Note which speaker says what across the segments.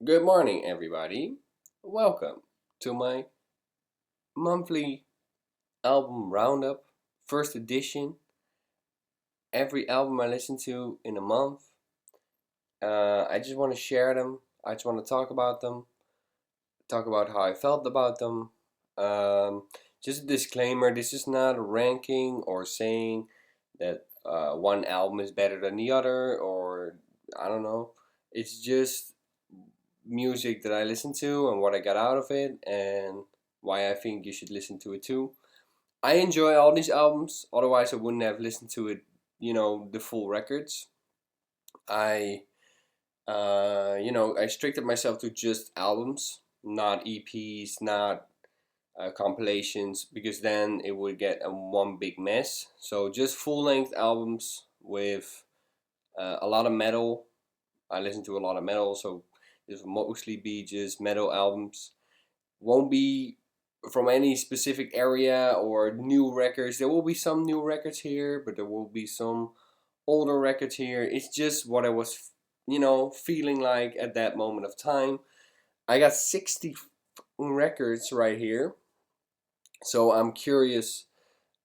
Speaker 1: Good morning, everybody. Welcome to my monthly album roundup, first edition. Every album I listen to in a month. I just want to share them. I just want to talk about them, talk about how I felt about them. Um, just a disclaimer, this is not a ranking or saying that one album is better than the other, or I don't know. It's just music that I listened to and what I got out of it and why I think you should listen to it too. I enjoy all these albums, otherwise I wouldn't have listened to it, the full records. I I restricted myself to just albums, not EPs, not compilations, because then it would get a one big mess. So just full length albums with a lot of metal. I listen to a lot of metal, so this will mostly be just metal albums. Won't be from any specific area or new records. There will be some new records here, but there will be some older records here. It's just what I was, feeling like at that moment of time. I got 60 records right here, so I'm curious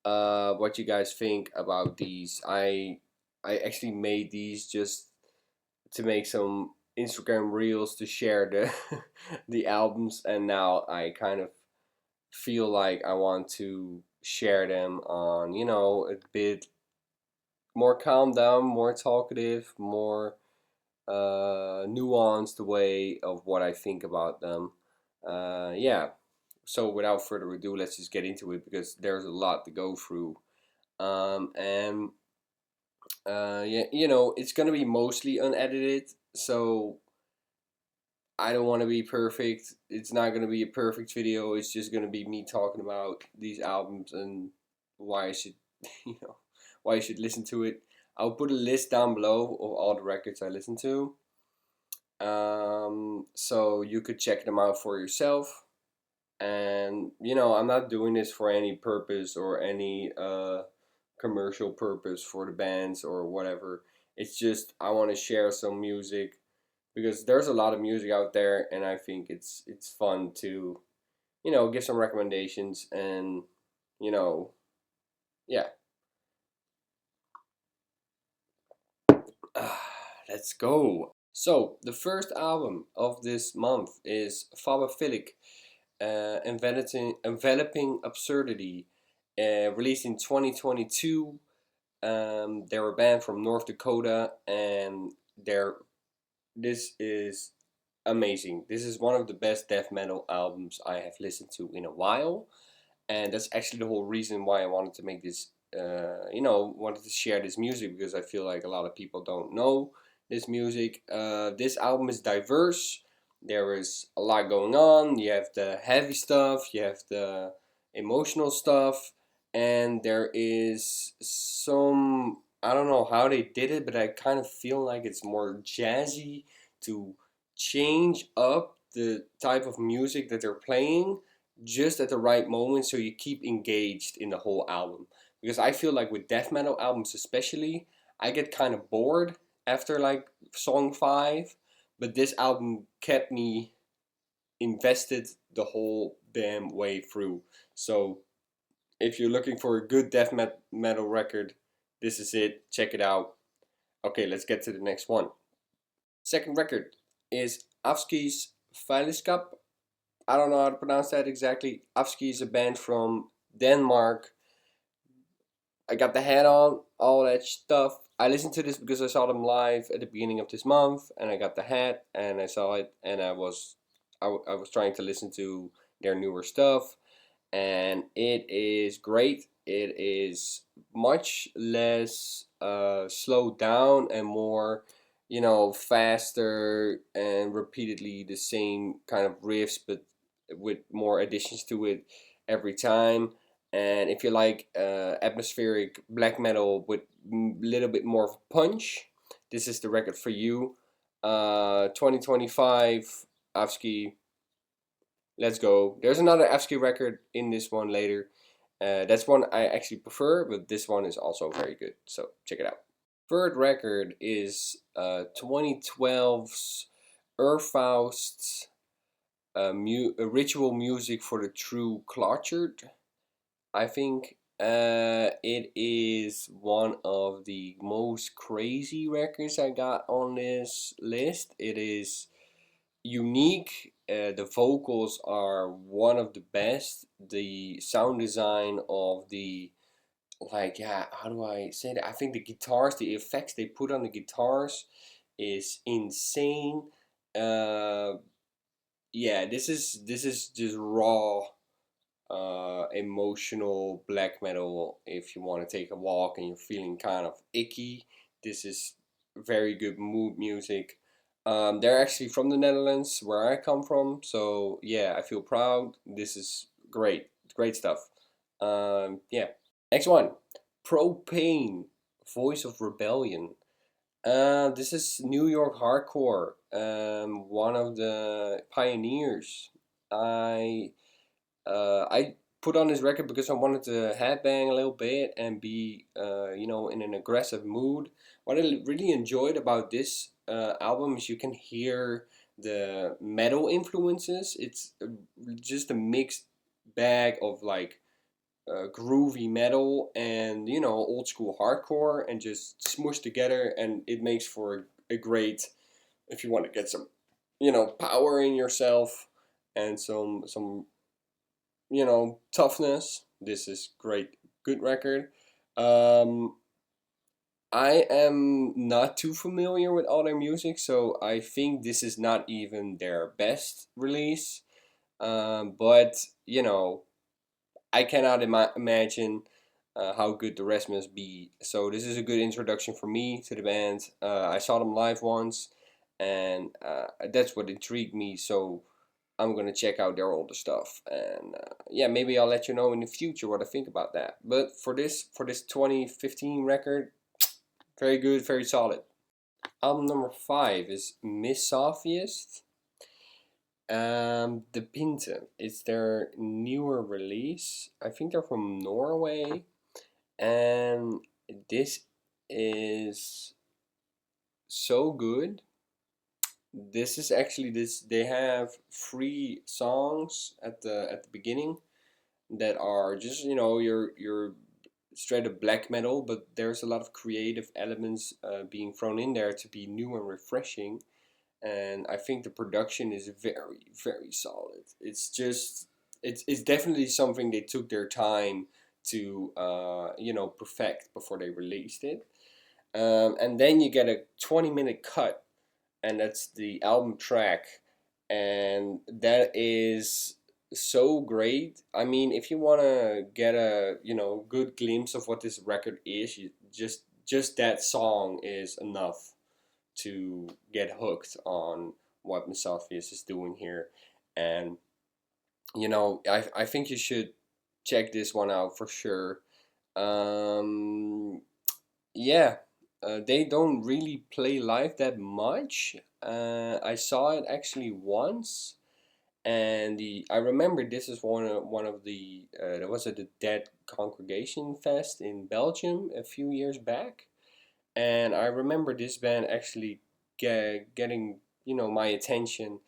Speaker 1: what you guys think about these. I actually made these just to make some Instagram reels to share the the albums, and now I kind of feel like I want to share them on, a bit more calm down, more talkative, more nuanced way of what I think about them. Yeah. So without further ado, let's just get into it because there's a lot to go through. And yeah, it's gonna be mostly unedited, so I don't want to be perfect. It's not going to be a perfect video. It's just going to be me talking about these albums and why I should, you know, why you should listen to it. I'll put a list down below of all the records I listen to. So you could check them out for yourself. And I'm not doing this for any purpose or any commercial purpose for the bands or whatever. It's just I want to share some music because there's a lot of music out there, and I think it's fun to give some recommendations and you know yeah. Let's go. So the first album of this month is Phobophilic, enveloping absurdity, released in 2022. They were banned from North Dakota, and they're this is amazing. This is one of the best death metal albums I have listened to in a while, and that's actually the whole reason why I wanted to make this. Wanted to share this music because I feel like a lot of people don't know this music. This album is diverse. There is a lot going on. You have the heavy stuff. You have the emotional stuff, and there is some. I don't know how they did it, but I kind of feel like it's more jazzy to change up the type of music that they're playing just at the right moment so you keep engaged in the whole album. Because I feel like with death metal albums especially, I get kind of bored after like song 5, but this album kept me invested the whole damn way through. So if you're looking for a good metal record, this is it. Check it out. Okay, let's get to the next one. Second record is Afsky's Faelleskab. I don't know how to pronounce that exactly. Afsky is a band from Denmark. I got the hat on, all that stuff. I listened to this because I saw them live at the beginning of this month, and I got the hat, and I saw it, and I was trying to listen to their newer stuff, and it is great. It is much less slowed down and more, faster and repeatedly the same kind of riffs, but with more additions to it every time. And if you like atmospheric black metal with a little bit more of punch, this is the record for you. 2025 Afsky. Let's go. There's another Afsky record in this one later. That's one I actually prefer, but this one is also very good. So check it out. Third record is 2012's Urfaust, ritual music for the true Clochard. I think it is one of the most crazy records I got on this list. It is unique. The vocals are one of the best. The sound design of the, like, yeah, how do I say that? I think the guitars, the effects they put on the guitars is insane. Uh, yeah, this is just raw emotional black metal. If you want to take a walk and you're feeling kind of icky, this is very good mood music. They're actually from the Netherlands, where I come from, so yeah, I feel proud. This is great stuff. Yeah. Next one, Propane, Voice of Rebellion. This is New York hardcore. One of the pioneers. I put on this record because I wanted to headbang a little bit and be, in an aggressive mood. What I really enjoyed about this album is you can hear the metal influences. It's just a mixed bag of like groovy metal and old school hardcore, and just smushed together, and it makes for a great, if you want to get some power in yourself and some toughness. This is great, good record. Um, I am not too familiar with all their music, so I think this is not even their best release. But I cannot imagine how good the rest must be. So this is a good introduction for me to the band. I saw them live once, and that's what intrigued me. So I'm gonna check out their older stuff, and yeah, maybe I'll let you know in the future what I think about that. But for this 2015 record, very good, very solid. Album number 5 is Misotheist. The Pinte. It's their newer release. I think they're from Norway, and this is so good. This is actually this. They have 3 songs at the beginning that are just your straight up black metal, but there's a lot of creative elements being thrown in there to be new and refreshing. And I think the production is very very solid. It's definitely something they took their time to perfect before they released it. And then you get a 20-minute cut, and that's the album track, and that is so great. I mean, if you want to get a good glimpse of what this record is, you just that song is enough to get hooked on what Misotheist is doing here. And I think you should check this one out for sure. um yeah, they don't really play live that much. I saw it actually once, and I remember this is one of the there was at the Dead Congregation Fest in Belgium a few years back, and I remember this band actually getting my attention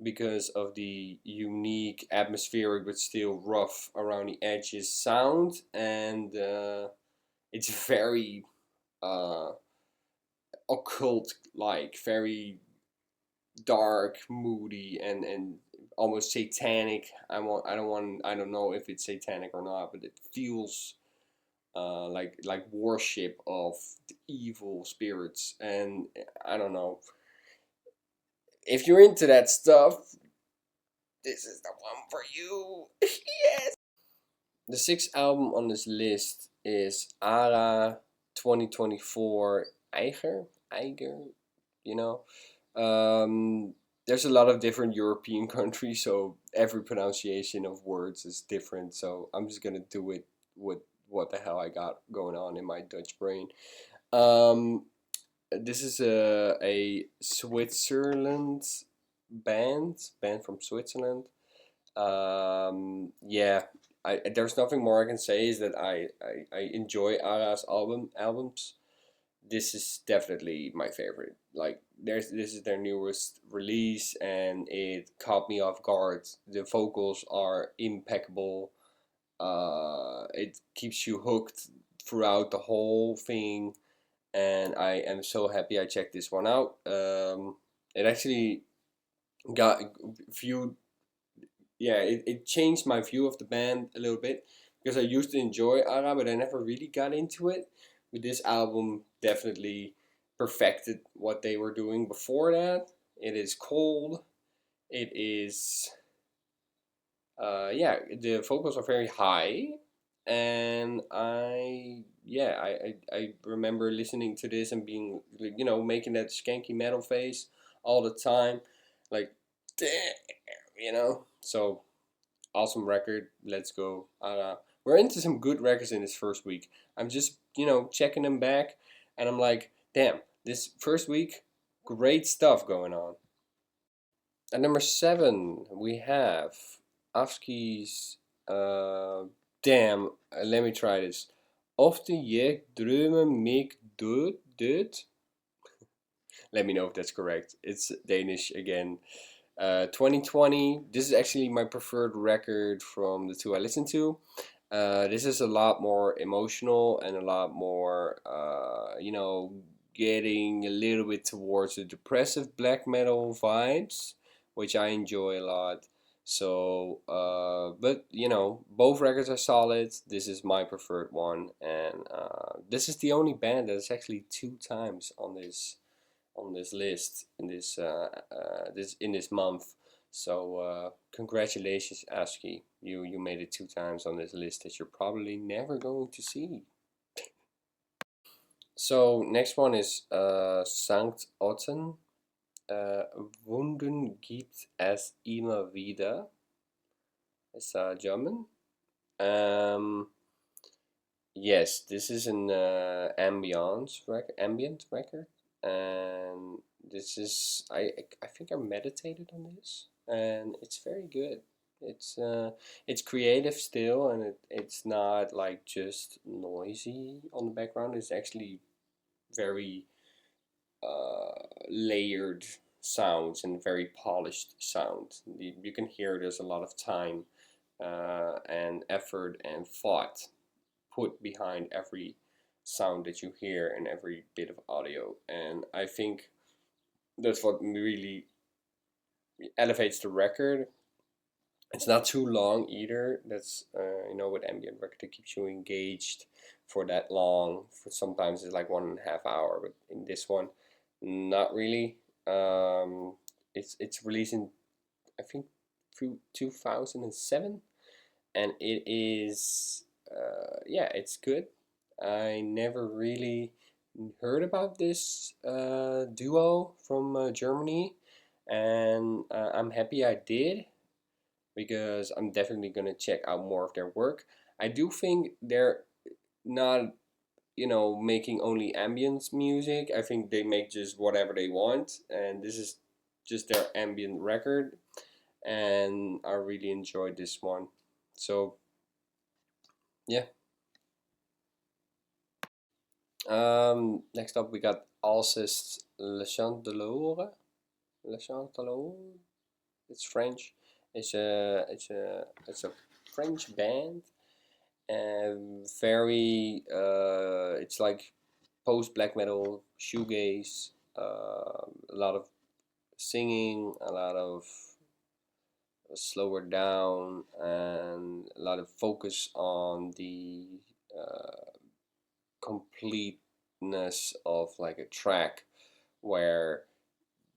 Speaker 1: because of the unique atmospheric but still rough around the edges sound, and it's very uh, occult, like very dark, moody, and almost satanic. I don't know if it's satanic or not, but it feels like worship of the evil spirits, and I don't know. If you're into that stuff, this is the one for you. Yes. The 6th album on this list is Aara 2024 Eiger. Eiger, you know. There's a lot of different European countries, so every pronunciation of words is different. So I'm just gonna do it with what the hell I got going on in my Dutch brain. Um, this is a Switzerland band from Switzerland. Yeah, there's nothing more I can say is that I enjoy Aara's albums. this is definitely my favorite. Like, this is their newest release, and it caught me off guard. The vocals are impeccable. It keeps you hooked throughout the whole thing, and I am so happy I checked this one out. It actually got viewed. Yeah, it changed my view of the band a little bit, because I used to enjoy Aara, but I never really got into it. With this album, definitely perfected what they were doing before that. It is cold. It is, yeah, the vocals are very high, and I remember listening to this and being, making that skanky metal face all the time, like, damn, So awesome record. Let's go. We're into some good records in this first week. I'm just, checking them back, and I'm like, damn, this first week, great stuff going on. At number 7, we have Afsky's, damn, let me try this. Ofte drømmer død. Let me know if that's correct. It's Danish again. 2020. This is actually my preferred record from the two I listened to. This is a lot more emotional and a lot more, getting a little bit towards the depressive black metal vibes, which I enjoy a lot. So, but both records are solid. This is my preferred one, and this is the only band that is actually 2 times on this list in this month. So congratulations, Afsky. You made it 2 times on this list that you're probably never going to see. So next one is Sankt Otten. Wunden gibt es immer wieder. It's German. Yes, this is an ambient record, and this is I think I meditated on this, and it's very good. It's creative still, and it's not like just noisy on the background. It's actually very layered sounds and very polished sound. You can hear there's a lot of time and effort and thought put behind every sound that you hear and every bit of audio, and I think that's what really elevates the record. It's not too long either. That's with ambient record, it keeps you engaged for that long. For sometimes it's like 1.5 hour, but in this one, not really. It's released in, I think, through 2007, and it is it's good. I never really heard about this duo from Germany, and I'm happy I did, because I'm definitely gonna check out more of their work. I do think they're not, making only ambient music. I think they make just whatever they want, and this is just their ambient record, and I really enjoyed this one. So yeah. Next up we got Alcest Le Chant de l'Aure. Le Chant de l'Aure. It's French. It's a French band, and very it's like post black metal, shoegaze, a lot of singing, a lot of slower down, and a lot of focus on the uh, completeness of like a track, where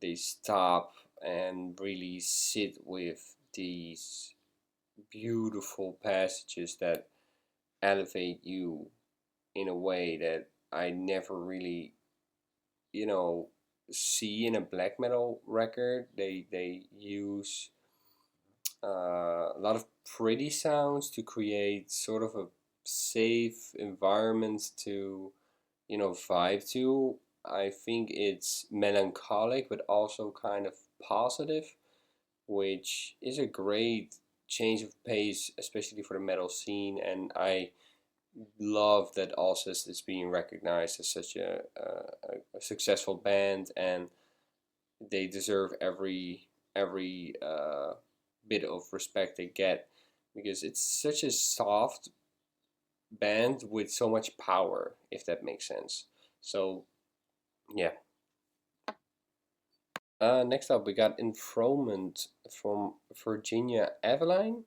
Speaker 1: they stop and really sit with these beautiful passages that elevate you in a way that I never really, you know, see in a black metal record. They use a lot of pretty sounds to create sort of a safe environment to, vibe to. I think it's melancholic but also kind of positive, which is a great change of pace, especially for the metal scene. And I love that Alcest is being recognized as such a successful band, and they deserve every bit of respect they get, because it's such a soft band with so much power, if that makes sense. So yeah. Next up, we got Enthronement from Virginia Eveline.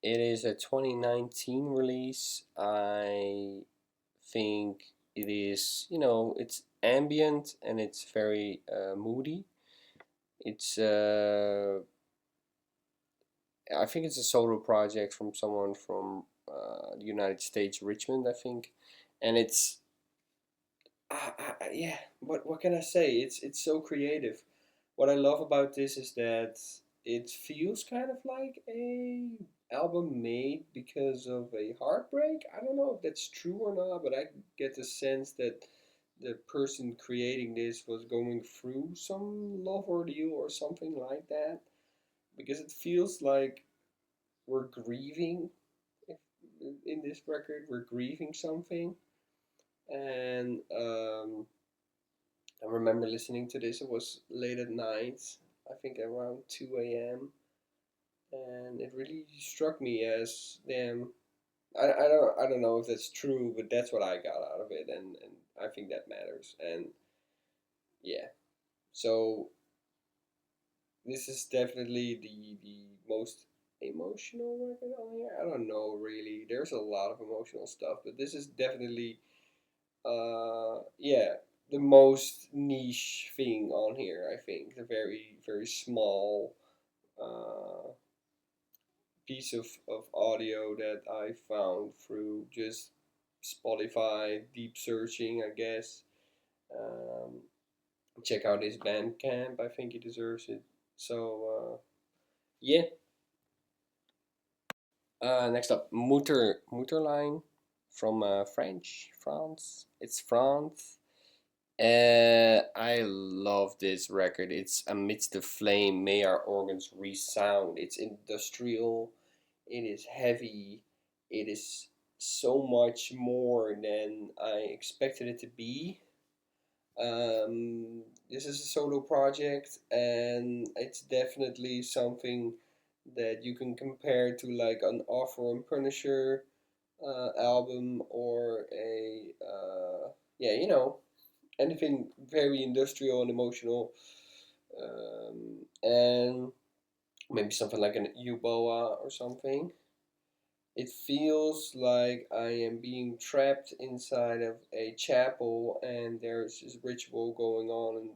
Speaker 1: It is a 2019 release. I think it is, it's ambient and it's very moody. It's, I think it's a solo project from someone from the United States, Richmond, I think. And it's, yeah, what can I say? It's so creative. What I love about this is that it feels kind of like a album made because of a heartbreak. I don't know if that's true or not, but I get the sense that the person creating this was going through some love ordeal or something like that, because it feels like we're grieving. If, in this record, we're grieving something, and I remember listening to this. It was late at night, I think around 2 a.m., and it really struck me as, damn. I don't know if that's true, but that's what I got out of it, and I think that matters. And yeah, so this is definitely the most emotional record on here. I don't know really. There's a lot of emotional stuff, but this is definitely yeah, the most niche thing on here, I think. The very, very small uh, piece of audio that I found through just Spotify, deep searching, I guess. Um, Check out his Bandcamp, I think he deserves it. So, yeah. Next up, Mütterlein from France. It's France. I love this record. It's Amidst the Flame, May Our Organs Resound. It's industrial, it is heavy, it is so much more than I expected it to be. This is a solo project, and it's definitely something that you can compare to like an Offer and Punisher album, or a yeah, anything very industrial and emotional, and maybe something like an Uboa or something. It feels like I am being trapped inside of a chapel, and there's this ritual going on, and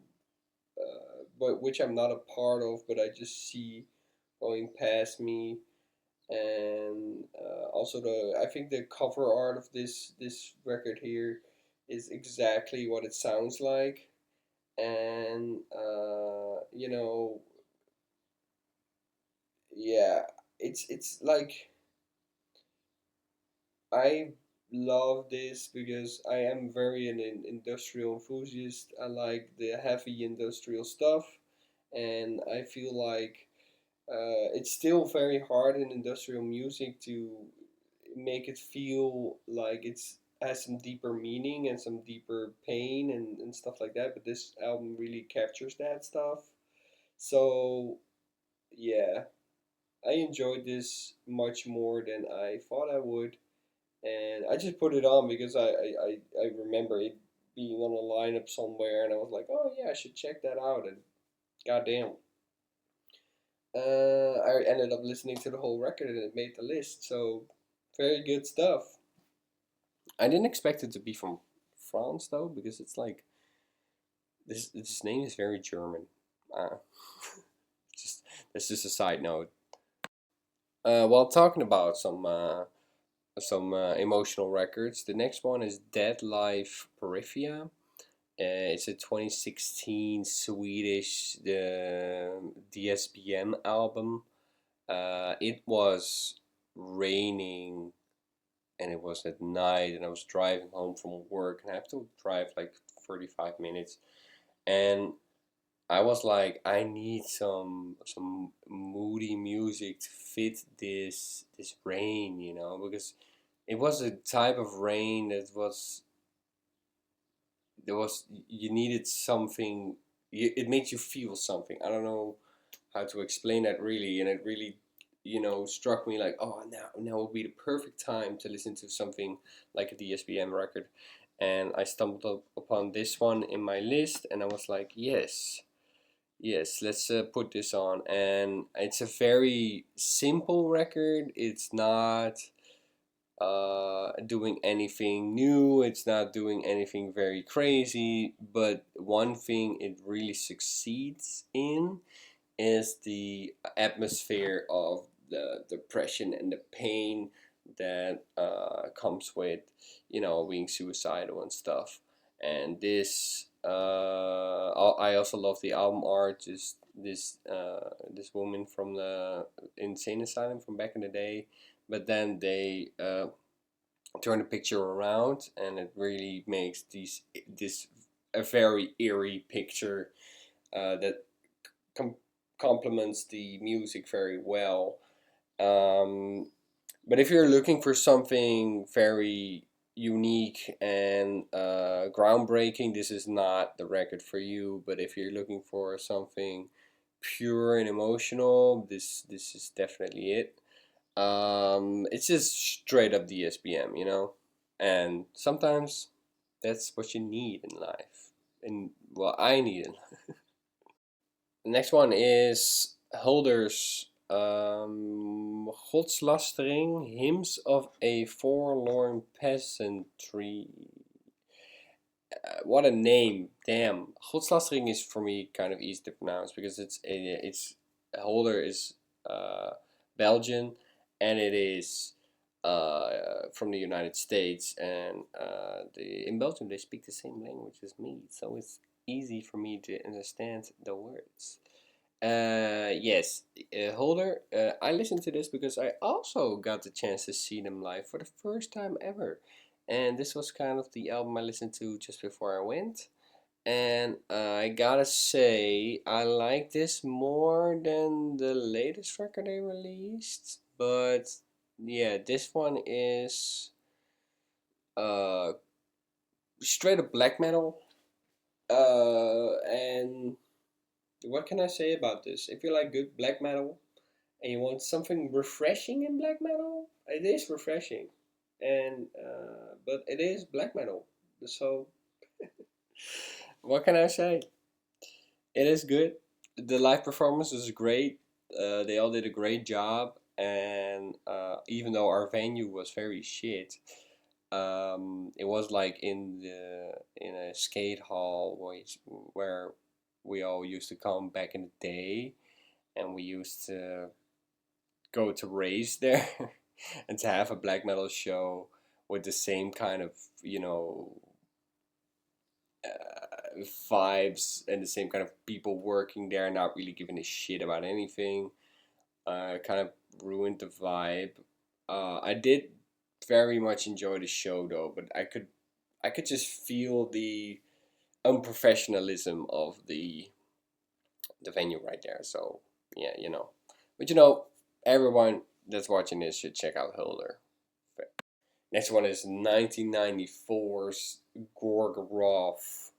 Speaker 1: but which I'm not a part of, but I just see going past me. And also, I think the cover art of this record here is exactly what it sounds like, and yeah, it's like, I love this because I am very an industrial enthusiast. I like the heavy industrial stuff, and I feel like it's still very hard in industrial music to make it feel like it's has some deeper meaning and some deeper pain and stuff like that. But this album really captures that stuff. So yeah, I enjoyed this much more than I thought I would, and I just put it on because I remember it being on a lineup somewhere, and I was like, oh yeah, I should check that out. And goddamn, I ended up listening to the whole record and it made the list. So very good stuff. I didn't expect it to be from France though, because it's like this name is very German. Uh, just That's just a side note. While talking about some emotional records, the next one is Deadlife Porphyria. It's a 2016 Swedish DSBM album. It was raining, and it was at night, and I was driving home from work, and I have to drive like 35 minutes, and I was like, I need some moody music to fit this rain, because it was a type of rain that was there was you needed something. It made you feel something. I don't know how to explain that really, and it really struck me like, oh, now would be the perfect time to listen to something like a DSBM record. And I stumbled upon this one in my list, and I was like, yes, let's put this on. And it's a very simple record. It's not doing anything new. It's not doing anything very crazy. But one thing it really succeeds in is the atmosphere of the depression and the pain that comes with, being suicidal and stuff. And this, I also love the album art. Just this woman from the insane asylum from back in the day, but then they turn the picture around, and it really makes this a very eerie picture that com- complements the music very well. Um, but if you're looking for something very unique and groundbreaking, this is not the record for you. But if you're looking for something pure and emotional, this is definitely it. It's just straight up DSBM, and sometimes that's what you need in life, and well, I need it. The next one is Hulder's Godslastering, Hymns of a Forlorn Peasantry. What a name! Damn, Godslastering is for me kind of easy to pronounce because it's Hulder is Belgian, and it is from the United States, and in Belgium they speak the same language as me, so it's easy for me to understand the words. Yes, Hulder. I listened to this because I also got the chance to see them live for the first time ever, and this was kind of the album I listened to just before I went. And I gotta say, I like this more than the latest record they released. But yeah, this one is uh straight up black metal. And what can I say about this? If you like good black metal and you want something refreshing in black metal, it is refreshing. And but it is black metal. So what can I say? It is good. The live performance is great. They all did a great job, and even though our venue was very shit, it was like in a skate hall where we all used to come back in the day, and we used to go to race there, and to have a black metal show with the same kind of vibes and the same kind of people working there, not really giving a shit about anything. Kind of ruined the vibe. I did very much enjoy the show though, but I could just feel the unprofessionalism of the venue right there. So yeah, but everyone that's watching this should check out Hulder. Next one is 1994's Gorgoroth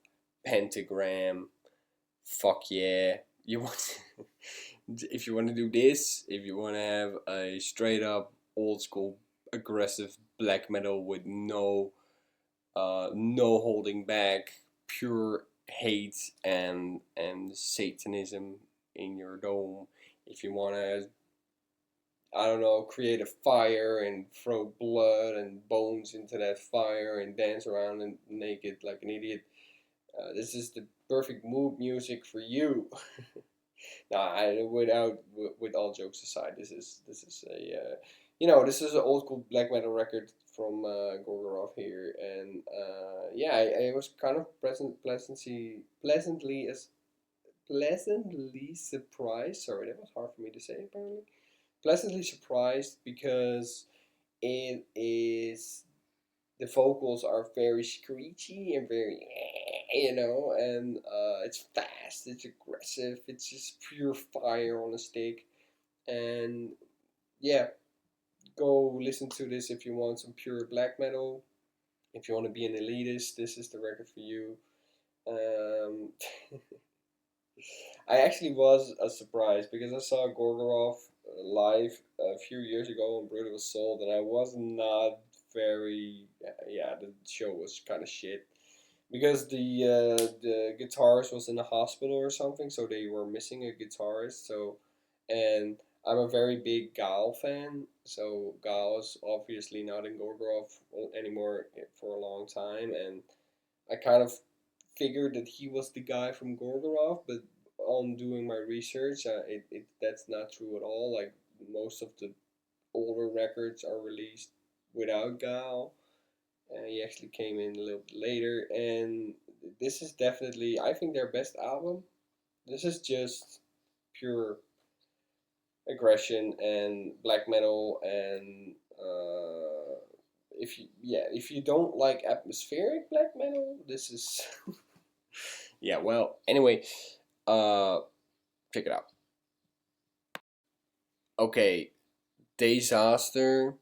Speaker 1: Pentagram. Fuck yeah. You want if you want to do this, if you want to have a straight up old school aggressive black metal with no holding back, pure hate and satanism in your dome. If you want to, I don't know, create a fire and throw blood and bones into that fire and dance around and naked like an idiot, this is the perfect mood music for you. Nah, with all jokes aside, this is a this is an old school black metal record from Gorgoroth here, and yeah, I was kind of pleasantly surprised. Sorry, that was hard for me to say. Apparently, pleasantly surprised because it is the vocals are very screechy and very and it's fast, it's aggressive, it's just pure fire on a stick. And yeah, go listen to this if you want some pure black metal. If you want to be an elitist, this is the record for you. Um, I actually was a surprise because I saw Gorgoroth live a few years ago on Brutal Assault, and I was not very. Yeah, the show was kind of shit because the guitarist was in a hospital or something, so they were missing a guitarist. So, and I'm a very big Gal fan, so Gal is obviously not in Gorgoroth anymore for a long time, and I kind of figured that he was the guy from Gorgoroth, but on doing my research, that's not true at all. Like most of the older records are released without Gal. He actually came in a little bit later, and this is definitely, I think, their best album. This is just pure aggression and black metal, and if you don't like atmospheric black metal, this is yeah. Well, anyway, uh, check it out. Okay, Disaster,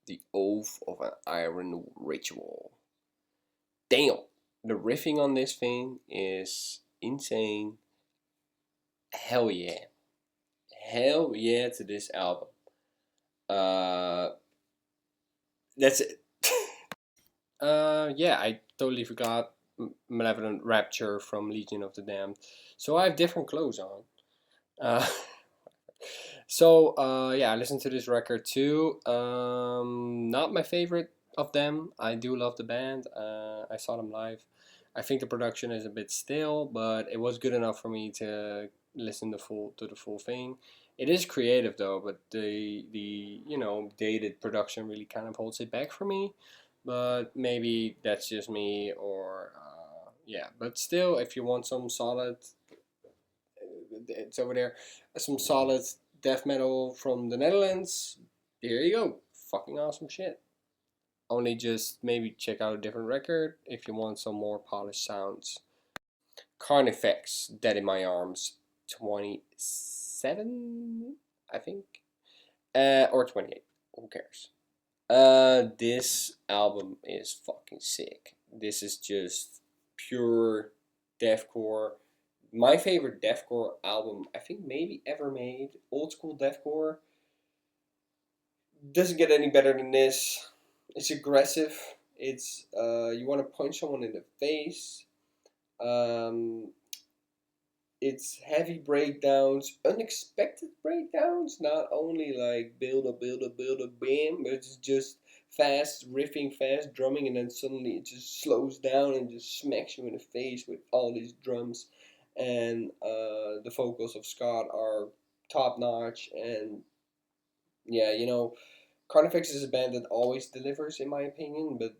Speaker 1: the Oath of an Iron Ritual. Damn, the riffing on this thing is insane. Hell yeah. Hell yeah to this album. Uh, that's it. Yeah, I totally forgot Malevolent Rapture from Legion of the Damned. So I have different clothes on. Uh, yeah, I listened to this record too. Not my favorite of them. I do love the band. I saw them live. I think the production is a bit stale, but it was good enough for me to listen to the full thing. It is creative though, but the dated production really kind of holds it back for me. But maybe that's just me, or yeah. But still, if you want some solid, it's over there. Some solid death metal from the Netherlands. Here you go. Fucking awesome shit. Only just maybe check out a different record if you want some more polished sounds. Carnifex, Dead in My Arms, 27, I think, or 28. Who cares? This album is fucking sick. This is just pure deathcore. My favorite deathcore album, I think maybe ever made. Old school deathcore. Doesn't get any better than this. It's aggressive. It's you want to punch someone in the face. Um, it's heavy breakdowns, unexpected breakdowns. Not only like build up, bam, but it's just fast riffing, fast drumming, and then suddenly it just slows down and just smacks you in the face with all these drums. And the vocals of Scott are top notch. And yeah, Carnifex is a band that always delivers, in my opinion. But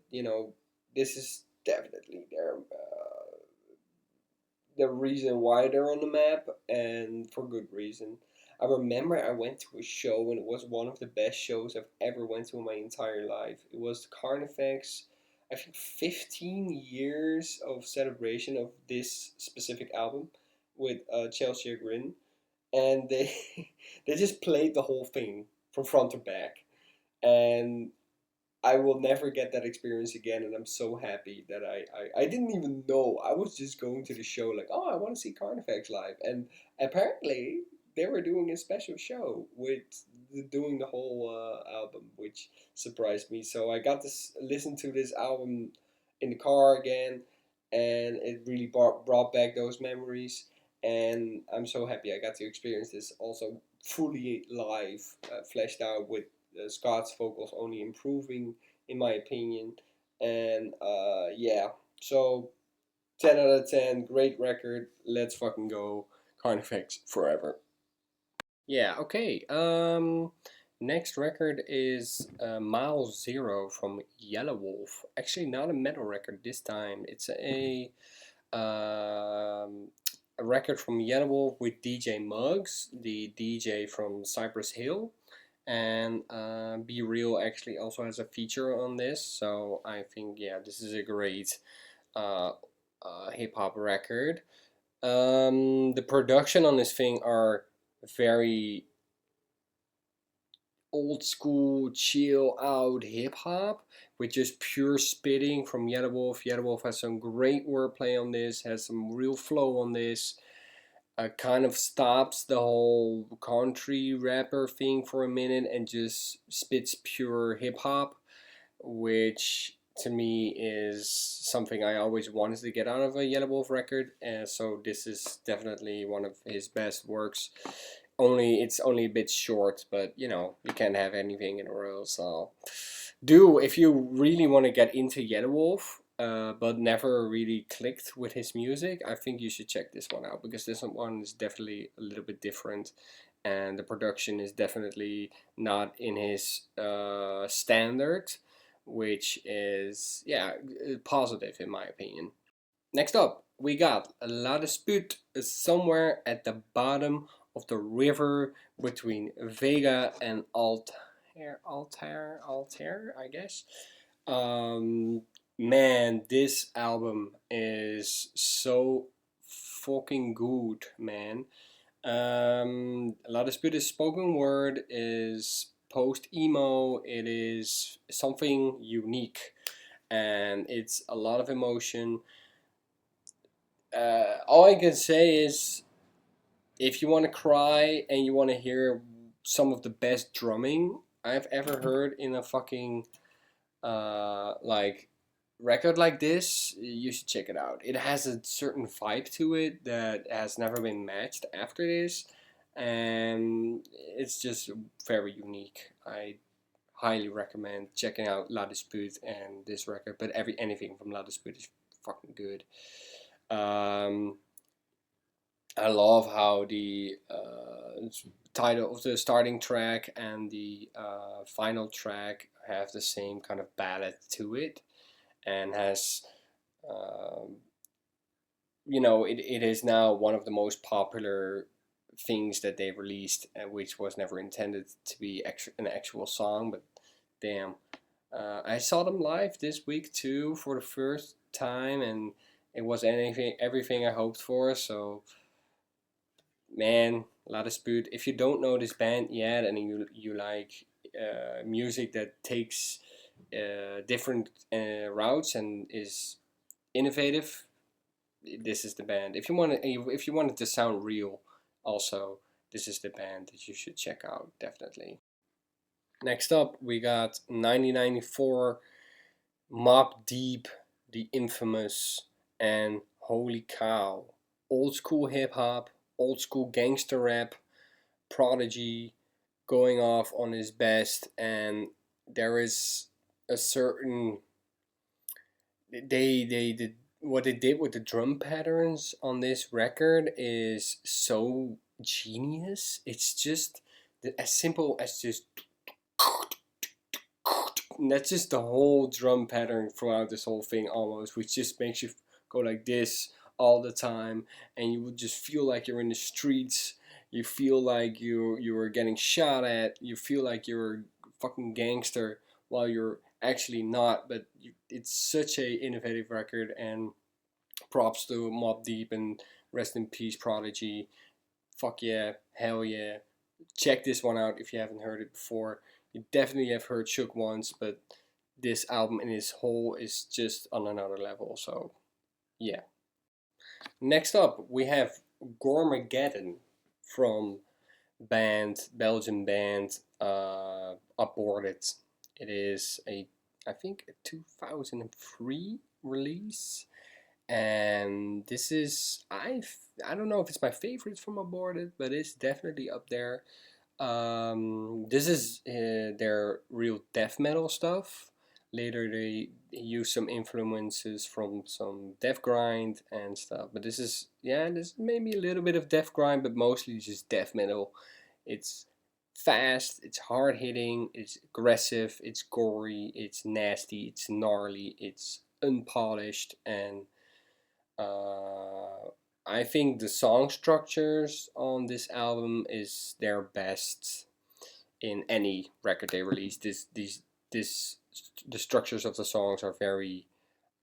Speaker 1: this is definitely the reason why they're on the map, and for good reason. I remember I went to a show and it was one of the best shows I've ever went to in my entire life. It was Carnifex, I think 15 years of celebration of this specific album with Chelsea Grin, and they they just played the whole thing from front to back, and I will never get that experience again, and I'm so happy that I didn't even know. I was just going to the show like, oh, I want to see Carnifex live, and apparently they were doing a special show with doing the whole album, which surprised me. So I got to listen to this album in the car again, and it really brought back those memories. And I'm so happy I got to experience this also fully live, fleshed out with Scott's vocals only improving, in my opinion. And yeah, so 10 out of 10, great record. Let's fucking go. Carnifex forever. Yeah, okay. Next record is Mile Zero from Yellow Wolf. Actually, not a metal record this time. It's a record from Yellow Wolf with DJ Muggs, the DJ from Cypress Hill. And Be Real actually also has a feature on this, so I think, yeah, this is a great uh, hip hop record. The production on this thing are very old school chill out hip hop with just pure spitting from Yelawolf. Yelawolf has some great wordplay on this, has some real flow on this. Kind of stops the whole country rapper thing for a minute and just spits pure hip hop, which to me is something I always wanted to get out of a Yelawolf record. And so this is definitely one of his best works. It's only a bit short, but you know, you can't have anything in a row. So if you really want to get into Yelawolf, but never really clicked with his music, I think you should check this one out, because this one is definitely a little bit different, and the production is definitely not in his standard, which is, yeah, positive in my opinion. Next up, we got Ladesput, somewhere at the bottom of the river between Vega and Altair, I guess. Man, this album is so fucking good, man. A lot of spit is spoken word, is post emo, it is something unique, and it's a lot of emotion. All I can say is, if you want to cry and you want to hear some of the best drumming I've ever heard in a fucking like record like this, you should check it out. It has a certain vibe to it that has never been matched after this, and it's just very unique. I highly recommend checking out La Dispute and this record, but anything from La Dispute is fucking good. Um, I love how the title of the starting track and the final track have the same kind of ballad to it, and has, um, it is now one of the most popular things that they released, which was never intended to be an actual song, but damn. I saw them live this week too for the first time, and it was everything I hoped for. So, man, Ladesput. If you don't know this band yet, and you like music that takes different routes and is innovative, this is the band. If you want it to sound real, also, this is the band that you should check out, definitely. Next up, we got 1994, Mob Deep, the infamous, and holy cow, old school hip hop, old school gangster rap, Prodigy going off on his best, and there is a certain, they did what they did with the drum patterns on this record is so genius. It's just as simple as just, and that's just the whole drum pattern throughout this whole thing almost, which just makes you go like this all the time, and you would just feel like you're in the streets. You feel like you were getting shot at. You feel like you're a fucking gangster while you're actually not. But it's such a innovative record, and props to Mob Deep, and rest in peace Prodigy. Fuck yeah, hell yeah. Check this one out if you haven't heard it before. You definitely have heard Shook once, but this album in its whole is just on another level. So yeah. Next up, we have Gormageddon from Belgian band Aborted. It is I think a 2003 release, and this is, I don't know if it's my favorite from Aborted, but it's definitely up there. This is their real death metal stuff. Later they use some influences from some death grind and stuff, but this maybe a little bit of death grind, but mostly just death metal. It's fast, it's hard hitting, it's aggressive, it's gory, it's nasty, it's gnarly, it's unpolished, and I think the song structures on this album is their best in any record they release. The structures of the songs are very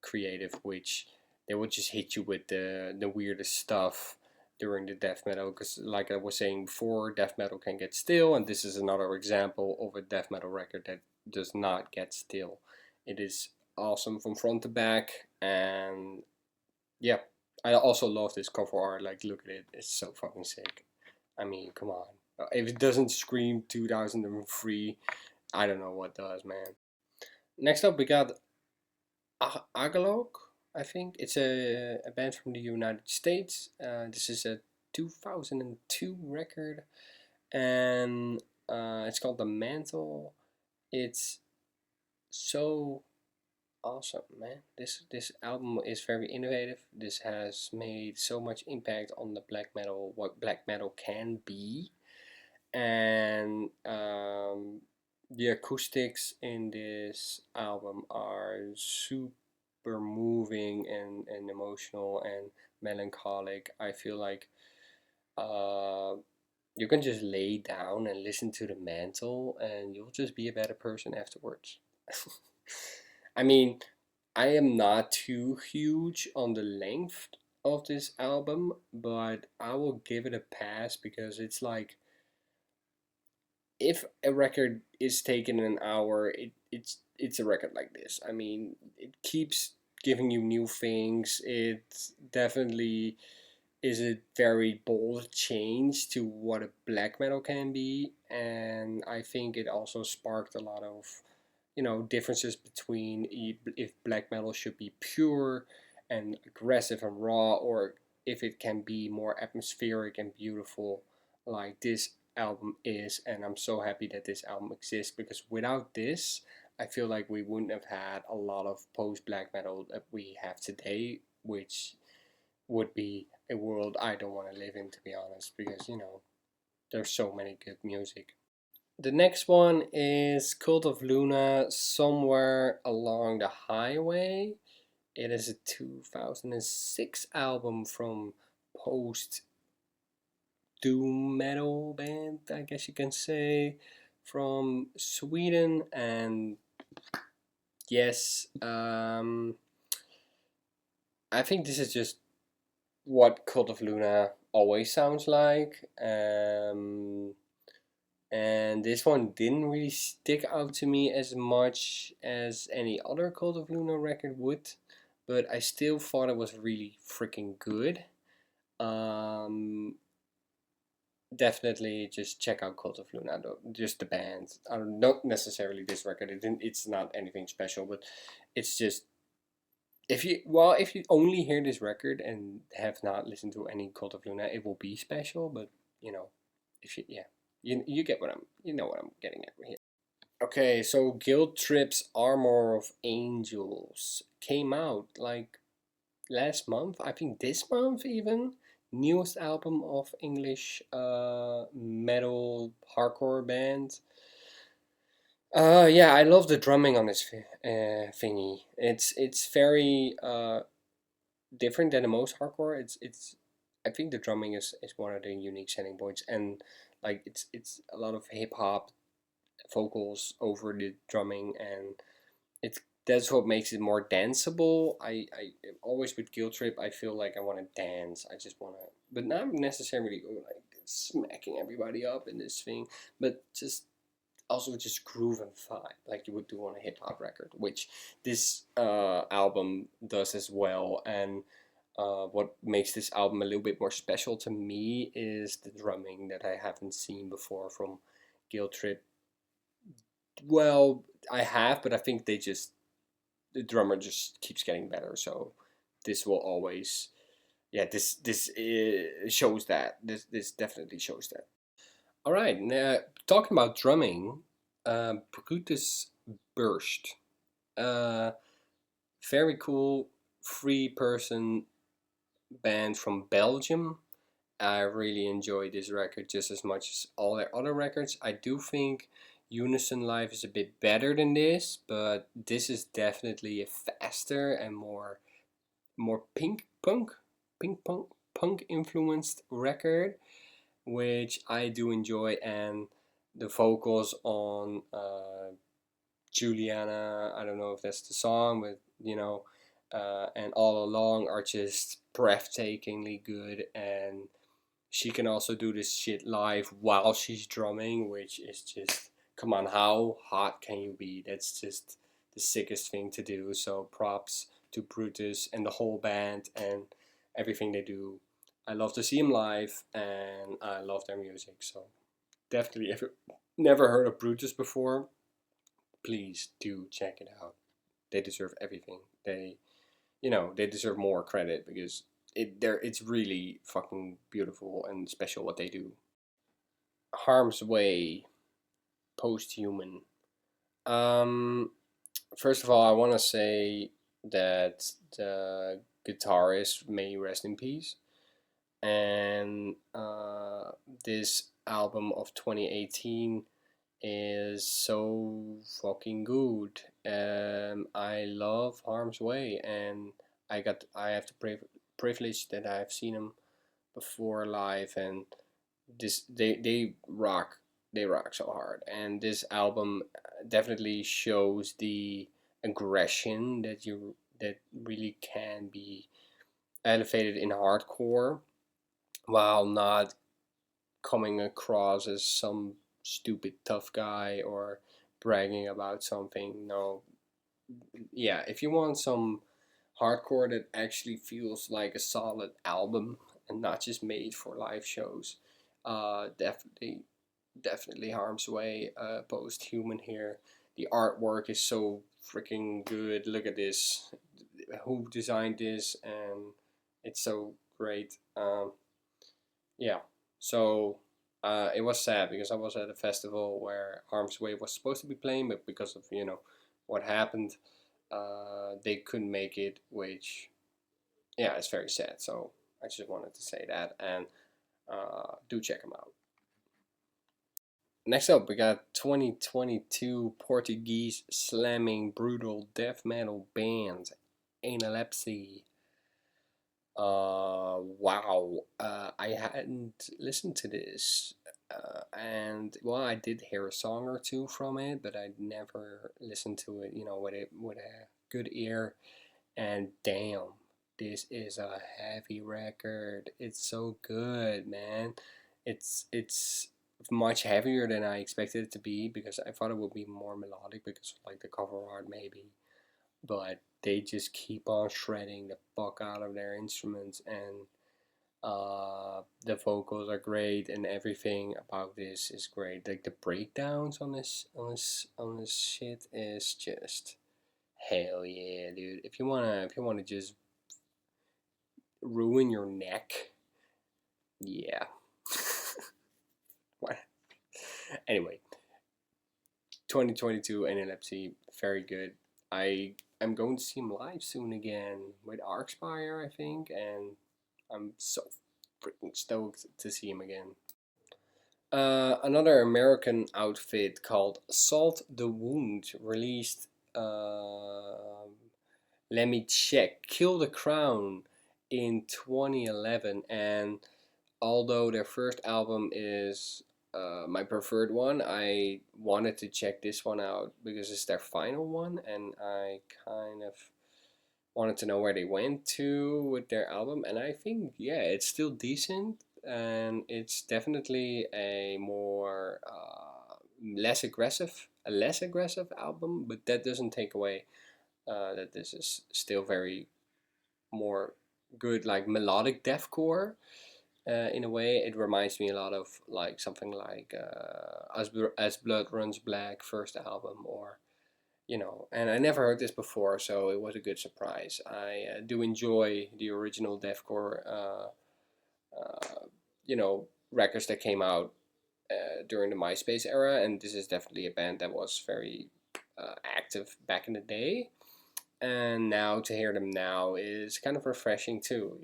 Speaker 1: creative, which they would just hit you with the weirdest stuff, during the death metal, because like I was saying before, death metal can get still, and this is another example of a death metal record that does not get still. It is awesome from front to back, and yeah, I also love this cover art. Like, look at it, it's so fucking sick. I mean, come on. If it doesn't scream 2003, I don't know what does, man. Next up, we got Agalog. I think it's a band from the United States. This is a 2002 record, and it's called The Mantle. It's so awesome, man. This album is very innovative. This has made so much impact on the black metal, what black metal can be, and the acoustics in this album are super moving and emotional and melancholic. I feel like uh, you can just lay down and listen to The Mantle, and you'll just be a better person afterwards. I mean, I am not too huge on the length of this album, but I will give it a pass because it's like, if a record is taken in an hour, it's a record like this. I mean, it keeps giving you new things. It definitely is a very bold change to what a black metal can be, and I think it also sparked a lot of, differences between if black metal should be pure and aggressive and raw, or if it can be more atmospheric and beautiful like this album is. And I'm so happy that this album exists, because without this, I feel like we wouldn't have had a lot of post black metal that we have today, which would be a world I don't want to live in, to be honest, because there's so many good music. The next one is Cult of Luna, Somewhere Along the Highway. It is a 2006 album from post doom metal band, I guess you can say, from Sweden. And yes, I think this is just what Cult of Luna always sounds like. And this one didn't really stick out to me as much as any other Cult of Luna record would, but I still thought it was really freaking good. Um, Definitely just check out Cult of Luna, though, just the band. Not necessarily this record. It's not anything special, but it's just, if you only hear this record and have not listened to any Cult of Luna, it will be special. But if you get what you know what I'm getting at here. Okay, so Guilt Trip's Armor of Angels came out like last month. I think this month even. Newest album of English metal hardcore band. Yeah, I love the drumming on this thingy. It's very different than the most hardcore. It's I think the drumming is one of the unique selling points, and like it's a lot of hip hop vocals over the drumming, and it's that's what makes it more danceable. I always with Guilt Trip, I feel like I want to dance. I just want to, but not necessarily go like smacking everybody up in this thing, but just also just groove and vibe like you would do on a hip hop record, which this album does as well. And what makes this album a little bit more special to me is the drumming that I haven't seen before from Guilt Trip. Well, I have, but I think the drummer just keeps getting better. So this will always, yeah, this shows that. This definitely shows that. All right, now talking about drumming, Brutus Burst, uh, very cool 3-person band from Belgium. I really enjoy this record just as much as all their other records. I do think Unison Live is a bit better than this, but this is definitely a faster and more pink punk influenced record, which I do enjoy. And the vocals on Juliana, I don't know if that's the song, but and All Along are just breathtakingly good. And she can also do this shit live while she's drumming, which is just, come on, how hot can you be? That's just the sickest thing to do. So props to Brutus and the whole band and everything they do. I love to see them live, and I love their music. So definitely, if you never heard of Brutus before, please do check it out. They deserve everything. They deserve more credit because it's really fucking beautiful and special what they do. Harm's Way, Posthuman. Um, First of all, I want to say that the guitarist may rest in peace, and this album of 2018 is so fucking good. I love Harm's Way, and I have the privilege that I've seen him before live, and they rock, they rock so hard. And this album definitely shows the aggression that really can be elevated in hardcore while not coming across as some stupid tough guy or bragging about something. No, yeah, if you want some hardcore that actually feels like a solid album and not just made for live shows, definitely Harm's Way, Posthuman here. The artwork is so freaking good. Look at this. Who designed this? And it's so great. Yeah. So it was sad because I was at a festival where Harm's Way was supposed to be playing, but because of what happened, they couldn't make it. Which, yeah, it's very sad. So I just wanted to say that, and do check them out. Next up, we got 2022 Portuguese slamming brutal death metal band Analepsy. Wow. I hadn't listened to this. And well, I did hear a song or two from it, but I never listened to it, with a good ear. And damn, this is a heavy record. It's so good, man. It's much heavier than I expected it to be because I thought it would be more melodic because of like the cover art maybe, but they just keep on shredding the fuck out of their instruments, and the vocals are great and everything about this is great. Like the breakdowns on this shit is just hell yeah, dude. If you wanna just ruin your neck, yeah. What? Anyway, 2022 NLFC, very good. I'm going to see him live soon again with Archspire, I think, and I'm so freaking stoked to see him again. Another American outfit called Salt the Wound released. Let me check. Kill the Crown in 2011, and although their first album is my preferred one, I wanted to check this one out because it's their final one, and I kind of wanted to know where they went to with their album. And I think, yeah, it's still decent, and it's definitely a more less aggressive album, but that doesn't take away that this is still very more good, like melodic deathcore. In a way, it reminds me a lot of like something like As Blood Runs Black first album, or and I never heard this before, so it was a good surprise. I do enjoy the original deathcore, records that came out during the MySpace era, and this is definitely a band that was very active back in the day. And now to hear them now is kind of refreshing too,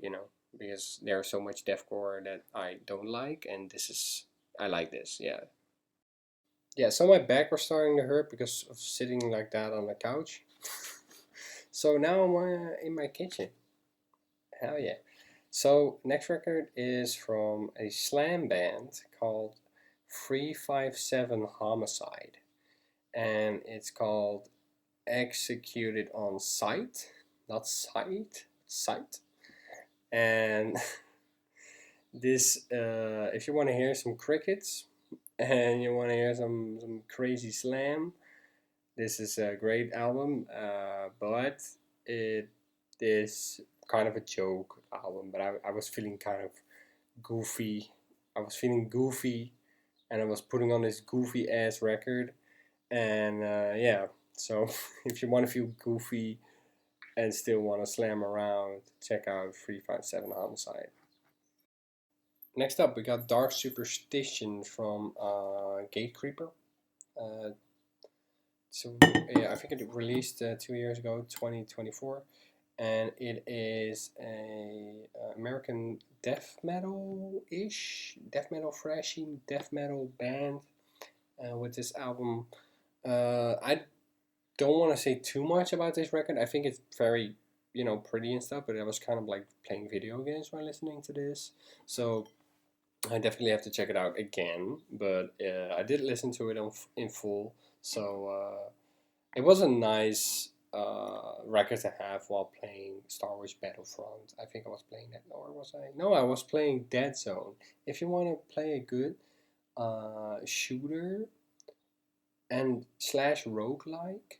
Speaker 1: because there's so much deathcore that I don't like, and I like this, yeah. Yeah, so my back was starting to hurt because of sitting like that on the couch. So now I'm in my kitchen. Hell yeah. So next record is from a slam band called 357 Homicide, and it's called Executed on Sight, not Sight, Sight. And This, if you want to hear some crickets and you want to hear some crazy slam, this is a great album. But it is kind of a joke album. But I was feeling kind of goofy. I was feeling goofy, and I was putting on this goofy ass record. And yeah, so if you want to feel goofy and still want to slam around, check out 357 Homicide. Next up, we got Dark Superstition from Gatecreeper. Uh, so yeah, I think it released 2 years ago, 2024, and it is a American death metal-ish, death metal thrashing, death metal band with this album. I don't want to say too much about this record. I think it's very, pretty and stuff, but I was kind of like playing video games while listening to this. So I definitely have to check it out again. But I did listen to it in full. So it was a nice record to have while playing Star Wars Battlefront. I think I was playing that. Or was I? No, I was playing Dead Zone. If you want to play a good shooter and slash roguelike,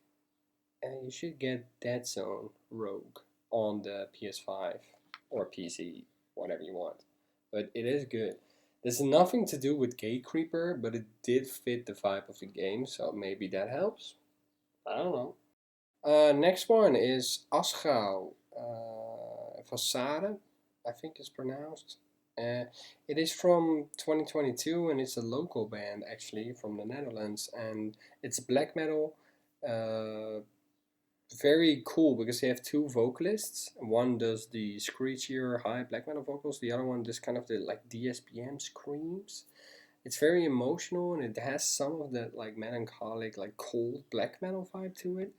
Speaker 1: you should get Dead Zone Rogue on the PS5 or PC, whatever you want. But it is good. There's nothing to do with Gatecreeper, but it did fit the vibe of the game, so maybe that helps. I don't know. Next one is Aschau Fassade, I think it's pronounced. Uh, it is from 2022 and it's a local band actually from the Netherlands, and it's black metal. Uh, Very cool because they have two vocalists. One does the screechier high black metal vocals. The other one does kind of the like DSPM screams. It's very emotional and it has some of that like melancholic, like cold black metal vibe to it.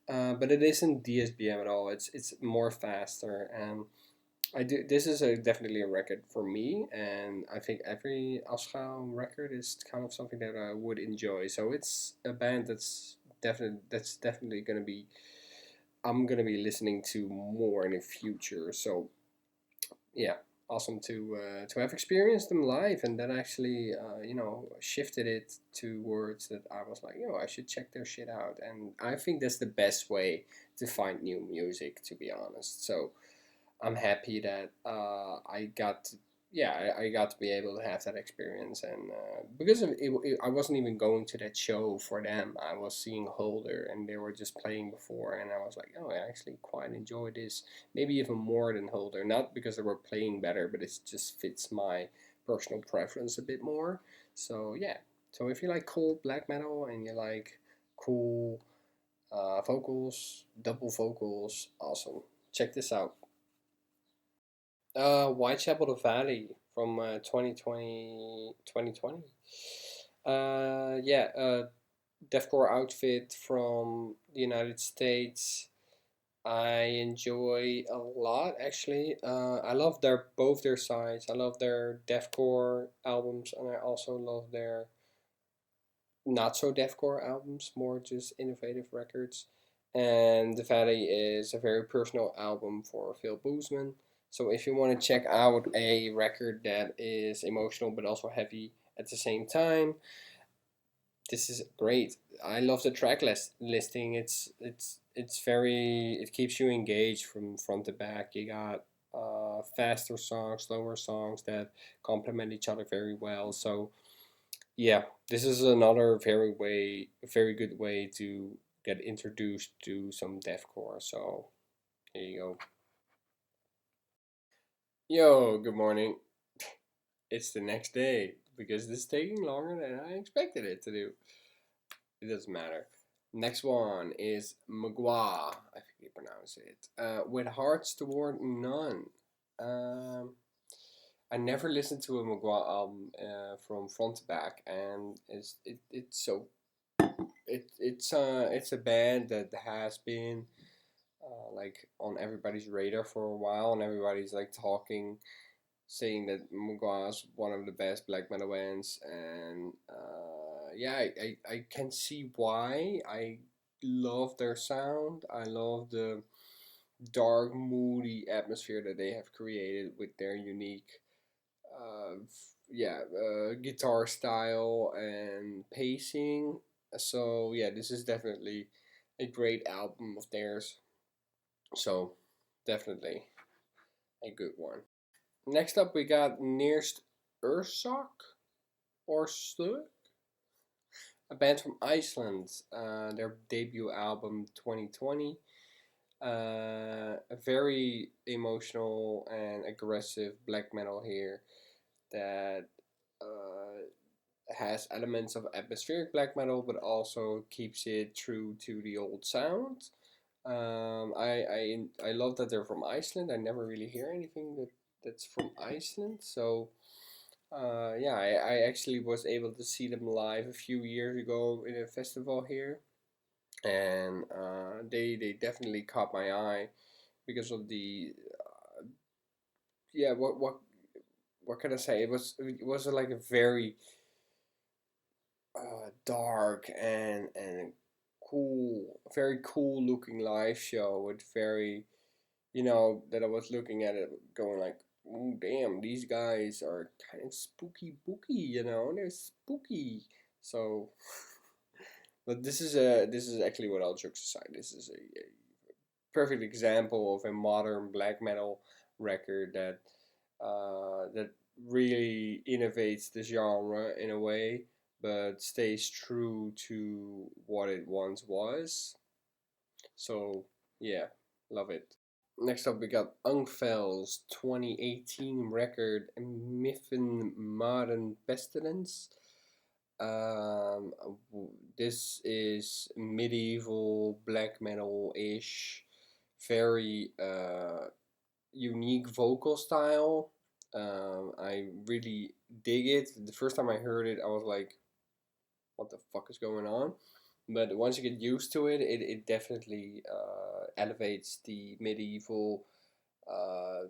Speaker 1: But it isn't DSBM at all. It's more faster, and I do. This is definitely a record for me, and I think every Aschau record is kind of something that I would enjoy. So it's a band that's definitely gonna be I'm gonna be listening to more in the future. So yeah, awesome to have experienced them live, and that actually shifted it to words that I was like, I should check their shit out, and I think that's the best way to find new music, to be honest. So I'm happy that I got to be able to have that experience, and because of I wasn't even going to that show for them. I was seeing Hulder, and they were just playing before, and I was like, oh, I actually quite enjoy this, maybe even more than Hulder. Not because they were playing better, but it just fits my personal preference a bit more. So yeah, so if you like cool black metal and you like cool vocals, double vocals, awesome. Check this out. Whitechapel the Valley from 2020, 2020. Yeah, deathcore outfit from the United States. I enjoy a lot actually. I love their both their sides. I love their deathcore albums, and I also love their not so deathcore albums, more just innovative records. And The Valley is a very personal album for Phil Boozman. So if you want to check out a record that is emotional but also heavy at the same time, this is great. I love the listing. It keeps you engaged from front to back. You got faster songs, slower songs that complement each other very well. So yeah, this is another very good way to get introduced to some deathcore. So here you go. Yo, good morning. It's the next day because this is taking longer than I expected it to do. It doesn't matter. Next one is Mgla. I think you pronounce it. With Hearts Toward None. Um, I never listened to a Mgla album from front to back, and it's a band that has been like on everybody's radar for a while, and everybody's like talking, saying that Mgla is one of the best black metal bands, and yeah, I can see why. I love their sound. I love the dark, moody atmosphere that they have created with their unique guitar style and pacing. So yeah, this is definitely a great album of theirs. So definitely a good one. Next up, we got Nyrst or Slug, a band from Iceland. Their debut album 2020. A very emotional and aggressive black metal here that has elements of atmospheric black metal, but also keeps it true to the old sound. I love that they're from Iceland. I never really hear anything that's from Iceland. So yeah, I actually was able to see them live a few years ago in a festival here, and they definitely caught my eye because of the yeah what can I say? It was like a very dark and cool, very cool looking live show with very, that I was looking at it going like, "Ooh, damn, these guys are kind of spooky booky, they're spooky." So, but this is actually, what all jokes aside, this is a perfect example of a modern black metal record that really innovates the genre in a way, but stays true to what it once was. So yeah, love it. Next up, we got Ungfel's 2018 record Miffen Maren Pestilence. Um, this is medieval black metal ish, very unique vocal style. I really dig it. The first time I heard it, I was like, "What the fuck is going on?" But once you get used to it, it definitely elevates the medieval. Uh,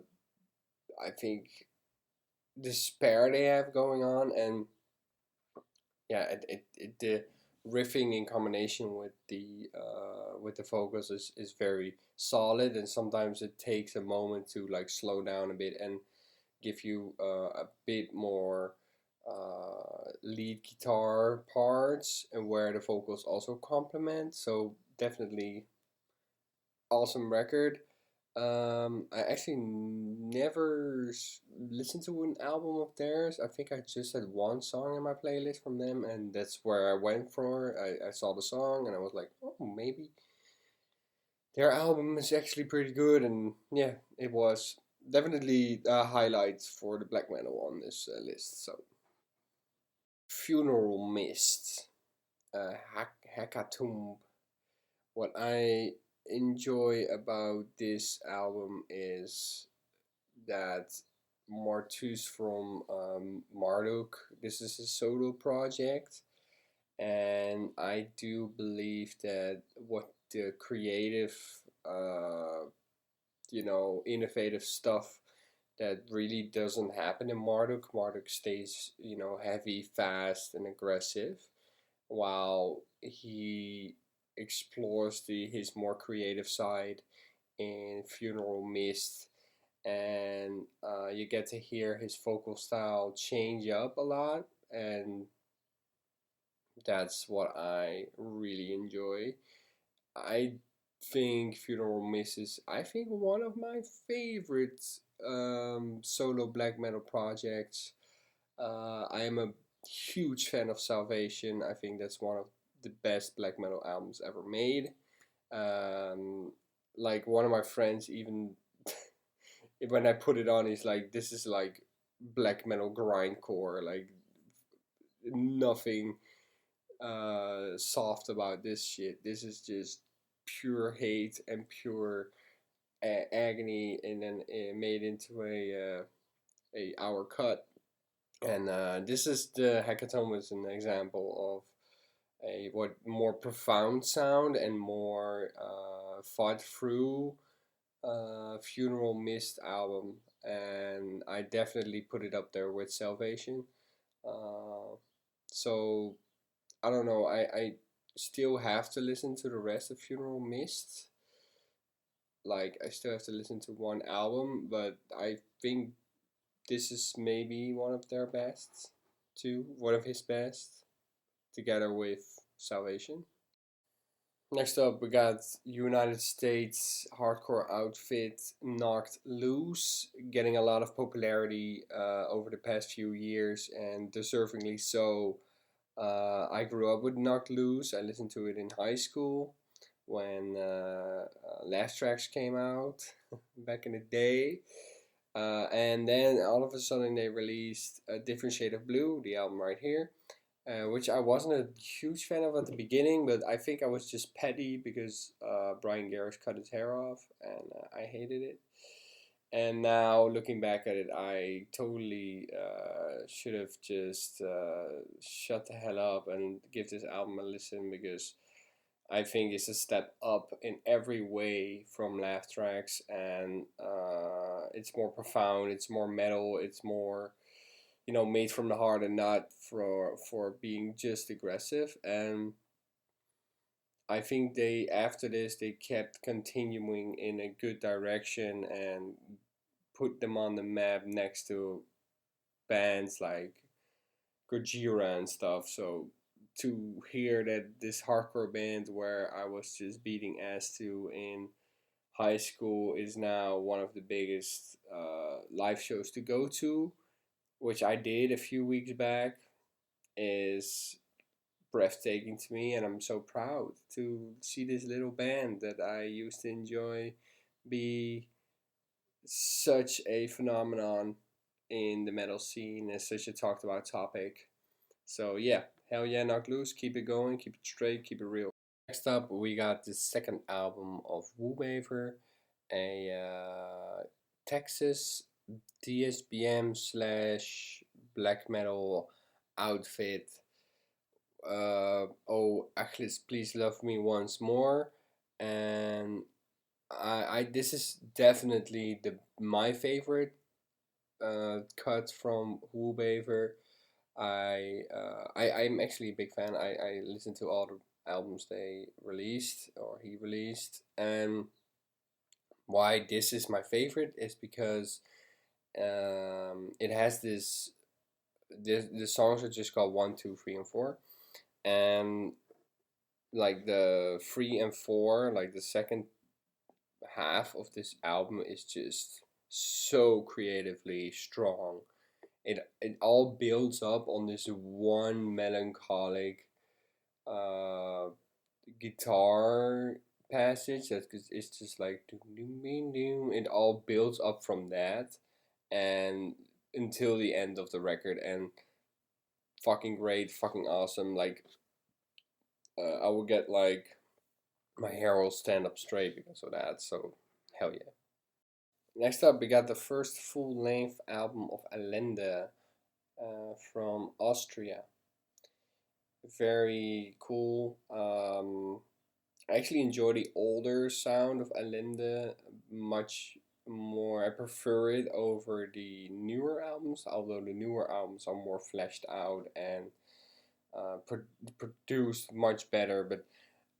Speaker 1: I think despair they have going on, and yeah, the riffing in combination with the vocals is very solid, and sometimes it takes a moment to like slow down a bit and give you a bit more lead guitar parts, and where the vocals also complement. So definitely awesome record. I actually never listened to an album of theirs. I think I just had one song in my playlist from them, and that's where I went for. I saw the song and I was like, oh, maybe their album is actually pretty good. And yeah, it was definitely highlights for the black metal on this list. So, Funeral Mist, Hecatomb. What I enjoy about this album is that Martus from Marduk, this is a solo project, and I do believe that what the creative, innovative stuff that really doesn't happen in Marduk. Marduk stays, heavy, fast, and aggressive, while he explores his more creative side in Funeral Mist, and you get to hear his vocal style change up a lot, and that's what I really enjoy. I think Funeral Mist is, I think, one of my favorite solo black metal projects. I am a huge fan of Salvation. I think that's one of the best black metal albums ever made. Um, like, one of my friends even when I put it on, he's like, "This is like black metal grindcore. Like, nothing soft about this shit. This is just pure hate and pure agony, and then made into a hour cut." And this is the Hecatomb is an example of a what more profound sound and more thought through Funeral Mist album, and I definitely put it up there with Salvation. Uh, so I don't know. I still have to listen to the rest of Funeral Mist. Like, I still have to listen to one album, but I think this is maybe one of their best too, one of his best, together with Salvation. Next up, we got United States hardcore outfit Knocked Loose, getting a lot of popularity over the past few years, and deservingly so. I grew up with Knocked Loose. I listened to it in high school when Laugh Tracks came out back in the day. And then all of a sudden they released A Different Shade of Blue, the album right here, which I wasn't a huge fan of at the beginning, but I think I was just petty because Brian Garris cut his hair off, and I hated it. And now looking back at it, I totally should have just shut the hell up and give this album a listen, because I think it's a step up in every way from Laugh Tracks, and it's more profound, it's more metal, it's more, made from the heart and not for being just aggressive. And I think they, after this, they kept continuing in a good direction and put them on the map next to bands like Gojira and stuff. So to hear that this hardcore band where I was just beating ass to in high school is now one of the biggest live shows to go to, which I did a few weeks back, is breathtaking to me, and I'm so proud to see this little band that I used to enjoy be such a phenomenon in the metal scene, as such a talked about topic. So yeah, hell yeah, Knocked Loose, keep it going, keep it straight, keep it real. Next up, we got the second album of Woobaver, a Texas DSBM slash black metal outfit. Oh, Alcest, Please Love Me Once More, and I this is definitely my favorite cut from Woobaver. I'm actually a big fan. I listened to all the albums they released or he released, and why this is my favorite is because it has the songs are just called 1, 2, 3, and 4, and like the 3 and 4, like the second half of this album is just so creatively strong. It all builds up on this one melancholic uh, guitar passage that it's just like doom, doom, doom, doom. It all builds up from that and until the end of the record, and fucking great, fucking awesome. Like I will get like my hair will stand up straight because of that. So hell yeah. Next up, we got the first full-length album of Allende from Austria. Very cool. I actually enjoy the older sound of Allende much more. I prefer it over the newer albums, although the newer albums are more fleshed out and produced much better. But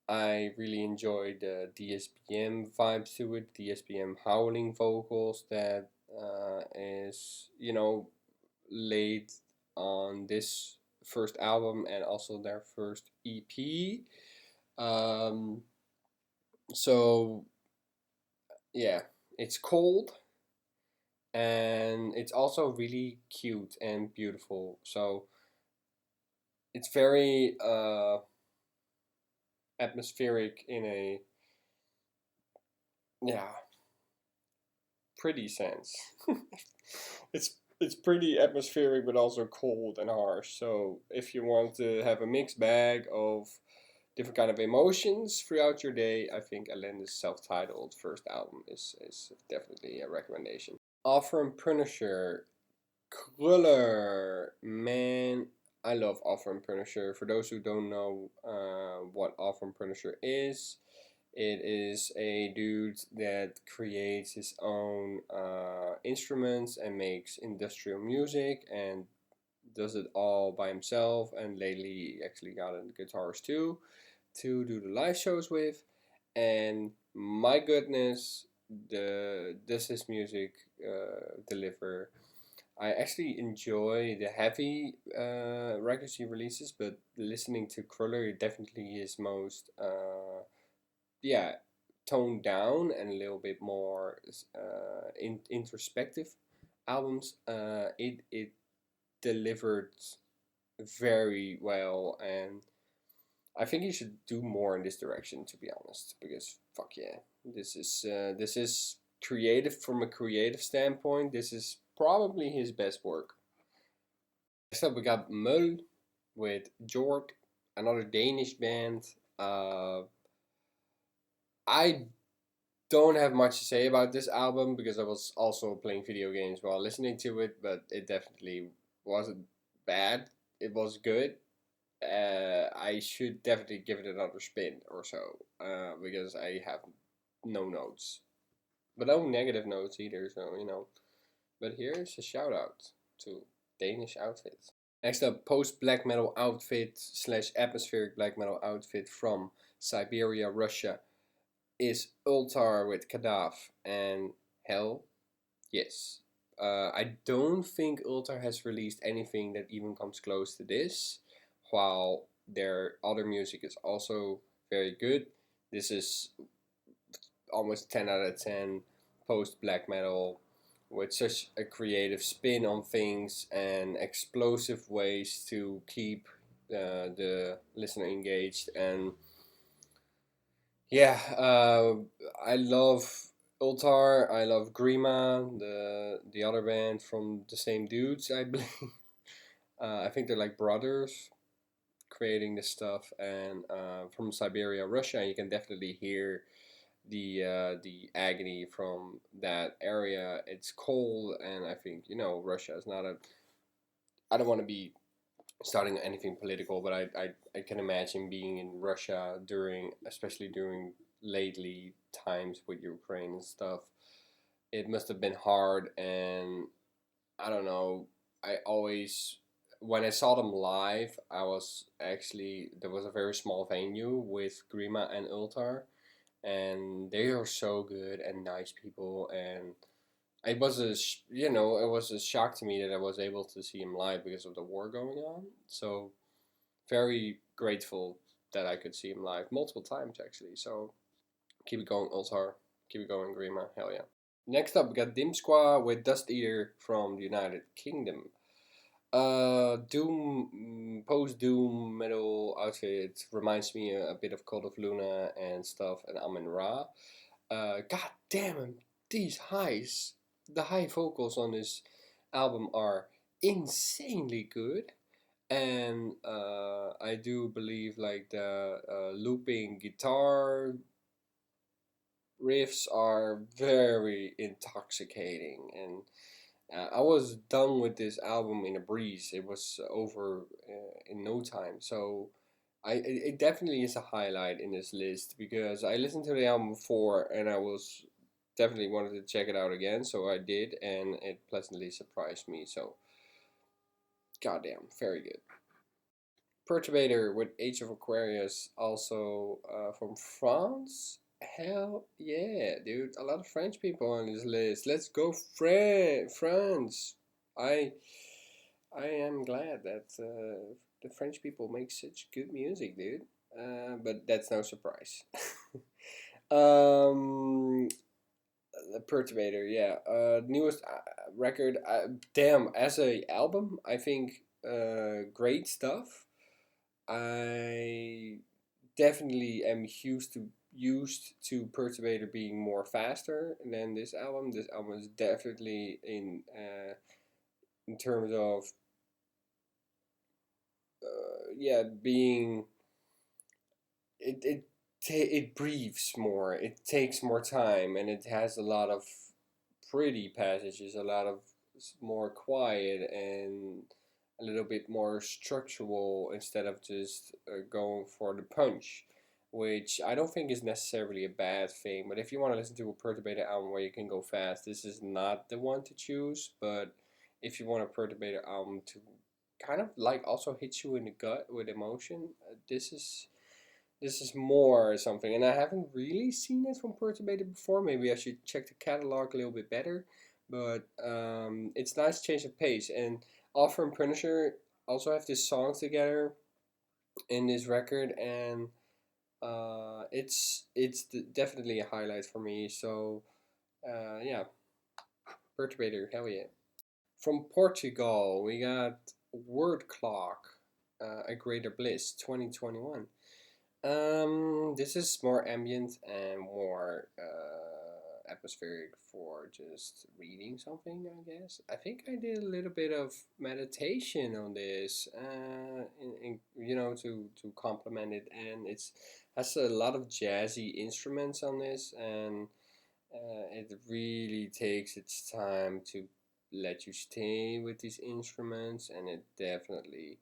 Speaker 1: I really enjoy the DSBM vibes to it, DSBM howling vocals that is, laid on this first album and also their first EP. Um, so yeah, it's cold and it's also really cute and beautiful. So it's very atmospheric in a, yeah, pretty sense. It's pretty atmospheric but also cold and harsh. So if you want to have a mixed bag of different kind of emotions throughout your day, I think Allende's self-titled first album is definitely a recommendation. Offer and Punisher, Kruller, man, I love Offer and Punisher. For those who don't know what Offer and Punisher is, it is a dude that creates his own instruments and makes industrial music and does it all by himself. And lately, he actually got a guitarist too to do the live shows with. And my goodness, does his music deliver? I actually enjoy the heavy records he releases, but listening to Kruller definitely is most yeah, toned down and a little bit more introspective albums. It delivered very well, and I think he should do more in this direction, to be honest. Because fuck yeah, this is creative from a creative standpoint. This is probably his best work. Next up, we got Mgla with Jord, another Danish band. I don't have much to say about this album because I was also playing video games while listening to it, but it definitely wasn't bad. It was good. I should definitely give it another spin or so because I have no notes, but no negative notes either. So But here's a shout out to Danish outfits. Next up, post black metal outfit / atmospheric black metal outfit from Siberia, Russia is Ultar with Kadaf and Hell. Yes. I don't think Ultar has released anything that even comes close to this, while their other music is also very good. This is almost 10 out of 10 post black metal with such a creative spin on things and explosive ways to keep the listener engaged. And yeah, I love Ultar. I love Grima, the other band from the same dudes, I believe. I think they're like brothers creating this stuff, and from Siberia, Russia, you can definitely hear the agony from that area. It's cold, and I think Russia is not a. I don't want to be starting anything political, but I can imagine being in Russia especially during lately times with Ukraine and stuff. It must have been hard, and I don't know. I always, when I saw them live, there was a very small venue with Grima and Ultar, and they are so good and nice people, and it was it was a shock to me that I was able to see him live because of the war going on. So very grateful that I could see him live multiple times actually. So keep it going, Ultar. Keep it going, Grima. Hell yeah. Next up, we got Dim Squad with Dust Eater from the United Kingdom. Doom, post Doom metal outfit reminds me a bit of Cult of Luna and stuff, and Amenra. God damn 'em, these highs, the high vocals on this album are insanely good, and I do believe like the looping guitar riffs are very intoxicating, and I was done with this album in a breeze. It was over in no time. So it definitely is a highlight in this list because I listened to the album before and I was definitely wanted to check it out again. So I did, and it pleasantly surprised me. So goddamn, very good. Perturbator with Age of Aquarius, also from France. Hell yeah, dude! A lot of French people on this list. Let's go, France! I I am glad that the French people make such good music, dude. But that's no surprise. um, the Perturbator, yeah. Newest record. Damn, as a album, I think great stuff. I definitely am used to Perturbator being more faster than this album. This album is definitely in terms of yeah, being it breathes more. It takes more time, and it has a lot of pretty passages, a lot of more quiet and a little bit more structural instead of just going for the punch, which I don't think is necessarily a bad thing. But if you want to listen to a Perturbator album where you can go fast, this is not the one to choose. But if you want a Perturbator album to kind of like also hit you in the gut with emotion, this is more something. And I haven't really seen it from Perturbator before. Maybe I should check the catalog a little bit better. but it's nice change of pace. And Offer and Punisher also have this song together in this record, and definitely a highlight for me. So yeah, Perturbator, hell yeah. From Portugal, we got Word Clock, A Greater Bliss, 2021. This is more ambient and more atmospheric for just reading something, I guess. I think I did a little bit of meditation on this, to complement it, and it's has a lot of jazzy instruments on this, and it really takes its time to let you stay with these instruments, and it definitely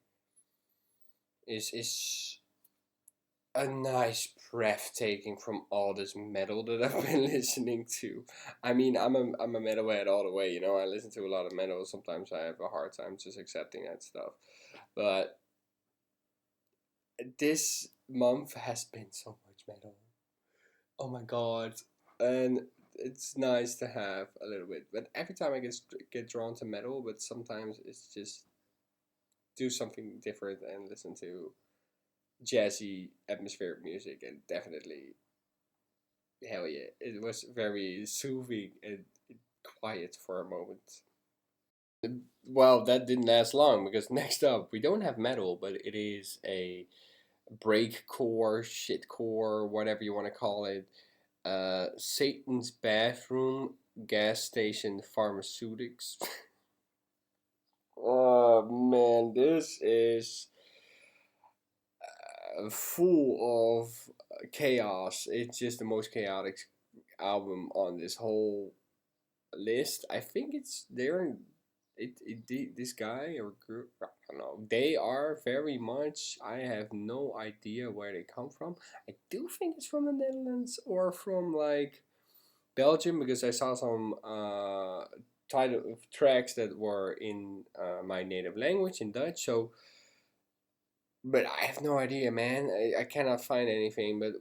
Speaker 1: is a nice breathtaking from all this metal that I've been listening to. I mean, I'm a metalhead all the way, you know. I listen to a lot of metal. Sometimes I have a hard time just accepting that stuff. But this month has been so much metal. Oh my god. And it's nice to have a little bit. But every time I get drawn to metal, but sometimes it's just do something different and listen to jazzy atmospheric music, and definitely hell yeah, it was very soothing and quiet for a moment. Well, that didn't last long because next up we don't have metal, but it is a breakcore, shitcore, whatever you want to call it. Satan's Bathroom, Gas Station Pharmaceutics. Oh man, this is full of chaos. It's just the most chaotic album on this whole list. I think it's they're this guy or group, I don't know. They are very much. I have no idea where they come from. I do think it's from the Netherlands or from like Belgium, because I saw some title of tracks that were in my native language in Dutch. So, but I have no idea, man. I cannot find anything. But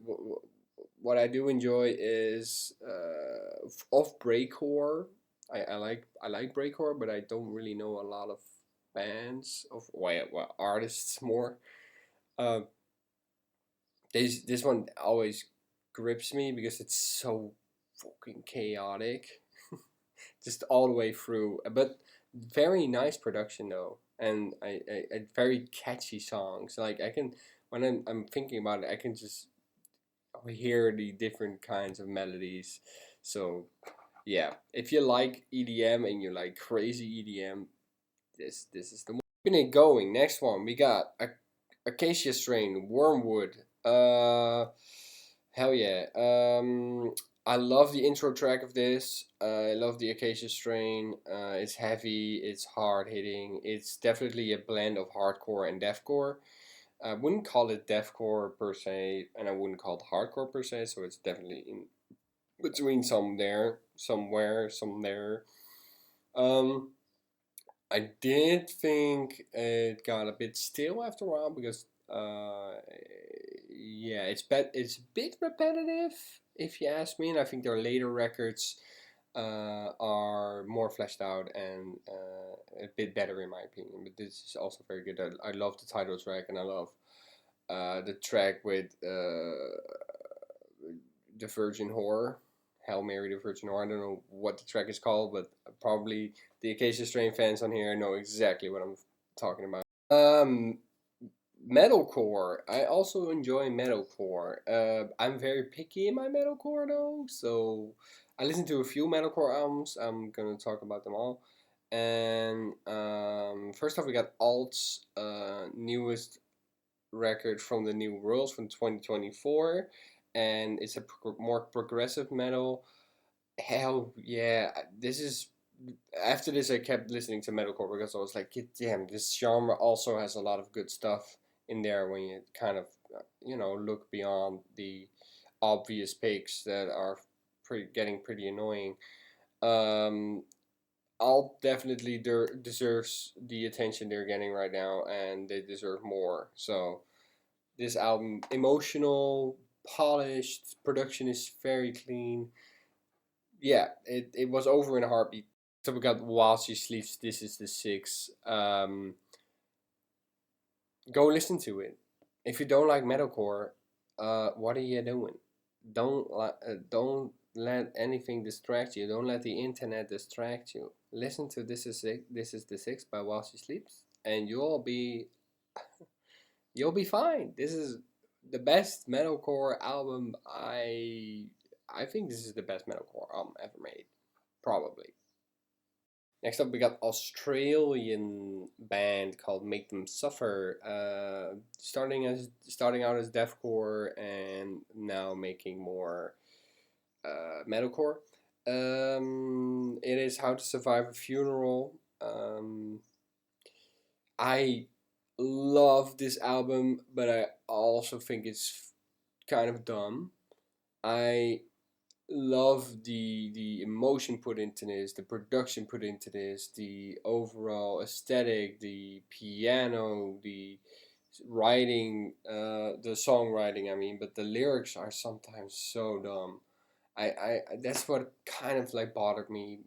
Speaker 1: what I do enjoy is of breakcore. I like breakcore, but I don't really know a lot of bands of artists more. Uh, this one always grips me because it's so fucking chaotic, just all the way through. But very nice production though, and I very catchy songs. Like I can when I'm thinking about it, I can just hear the different kinds of melodies. So yeah, if you like EDM and you like crazy EDM, this is the one. Keeping it going. Next one we got Acacia Strain, Wormwood. Hell yeah. I love the intro track of this. I love the Acacia Strain. It's heavy. It's hard hitting. It's definitely a blend of hardcore and deathcore. I wouldn't call it deathcore per se, and I wouldn't call it hardcore per se. So it's definitely in between some there. Um, I did think it got a bit stale after a while because yeah, it's a bit repetitive if you ask me, and I think their later records are more fleshed out and a bit better in my opinion. But this is also very good. I love the title track, and I love the track with the Virgin Whore. Hail Mary the Virgin Whore. I don't know what the track is called, but probably the Acacia Strain fans on here know exactly what I'm talking about. Metalcore. I also enjoy metalcore. I'm very picky in my metalcore though, so I listen to a few metalcore albums. I'm gonna talk about them all. And first off, we got Alt's newest record from the New Worlds from 2024, and it's a more progressive metal. Hell yeah, this is. After this, I kept listening to metalcore because I was like, damn, this genre also has a lot of good stuff in there when you kind of, look beyond the obvious picks that are getting pretty annoying. Um, Alt definitely deserves the attention they're getting right now, and they deserve more. So this album, emotional, polished, production is very clean. Yeah, it was over in a heartbeat. So we got While She Sleeps, This Is the Six. Go listen to it. If you don't like metalcore, what are you doing? Don't let anything distract you. Don't let the internet distract you. Listen to This Is the Six by While She Sleeps, and you'll be fine. This is the best metalcore album. I think this is the best metalcore album ever made, probably. Next up, we got Australian band called Make Them Suffer. Starting out as deathcore and now making more metalcore. It is How to Survive a Funeral. I love this album, but I also think it's kind of dumb. I love the emotion put into this, the production put into this, the overall aesthetic, the piano, the writing, the songwriting. I mean, but the lyrics are sometimes so dumb. I that's what kind of like bothered me.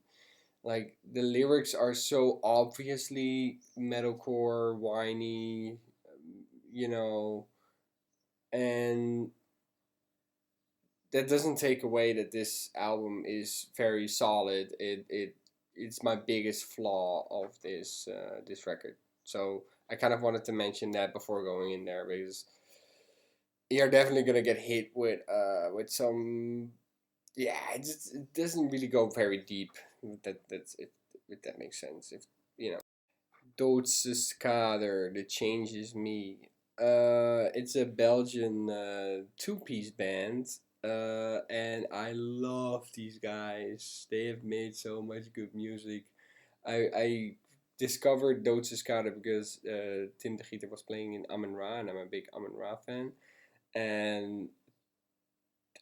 Speaker 1: Like the lyrics are so obviously metalcore, whiny, you know, and that doesn't take away that this album is very solid. It's my biggest flaw of this record. So I kind of wanted to mention that before going in there, because you're definitely gonna get hit with some, yeah, it doesn't really go very deep. That's it. If that makes sense. If you know, Doodseskader, The Changes Me. It's a Belgian two-piece band, and I love these guys. They have made so much good music. I discovered Doodseskader because Tim de Gieter was playing in Amenra, and I'm a big Amenra fan. And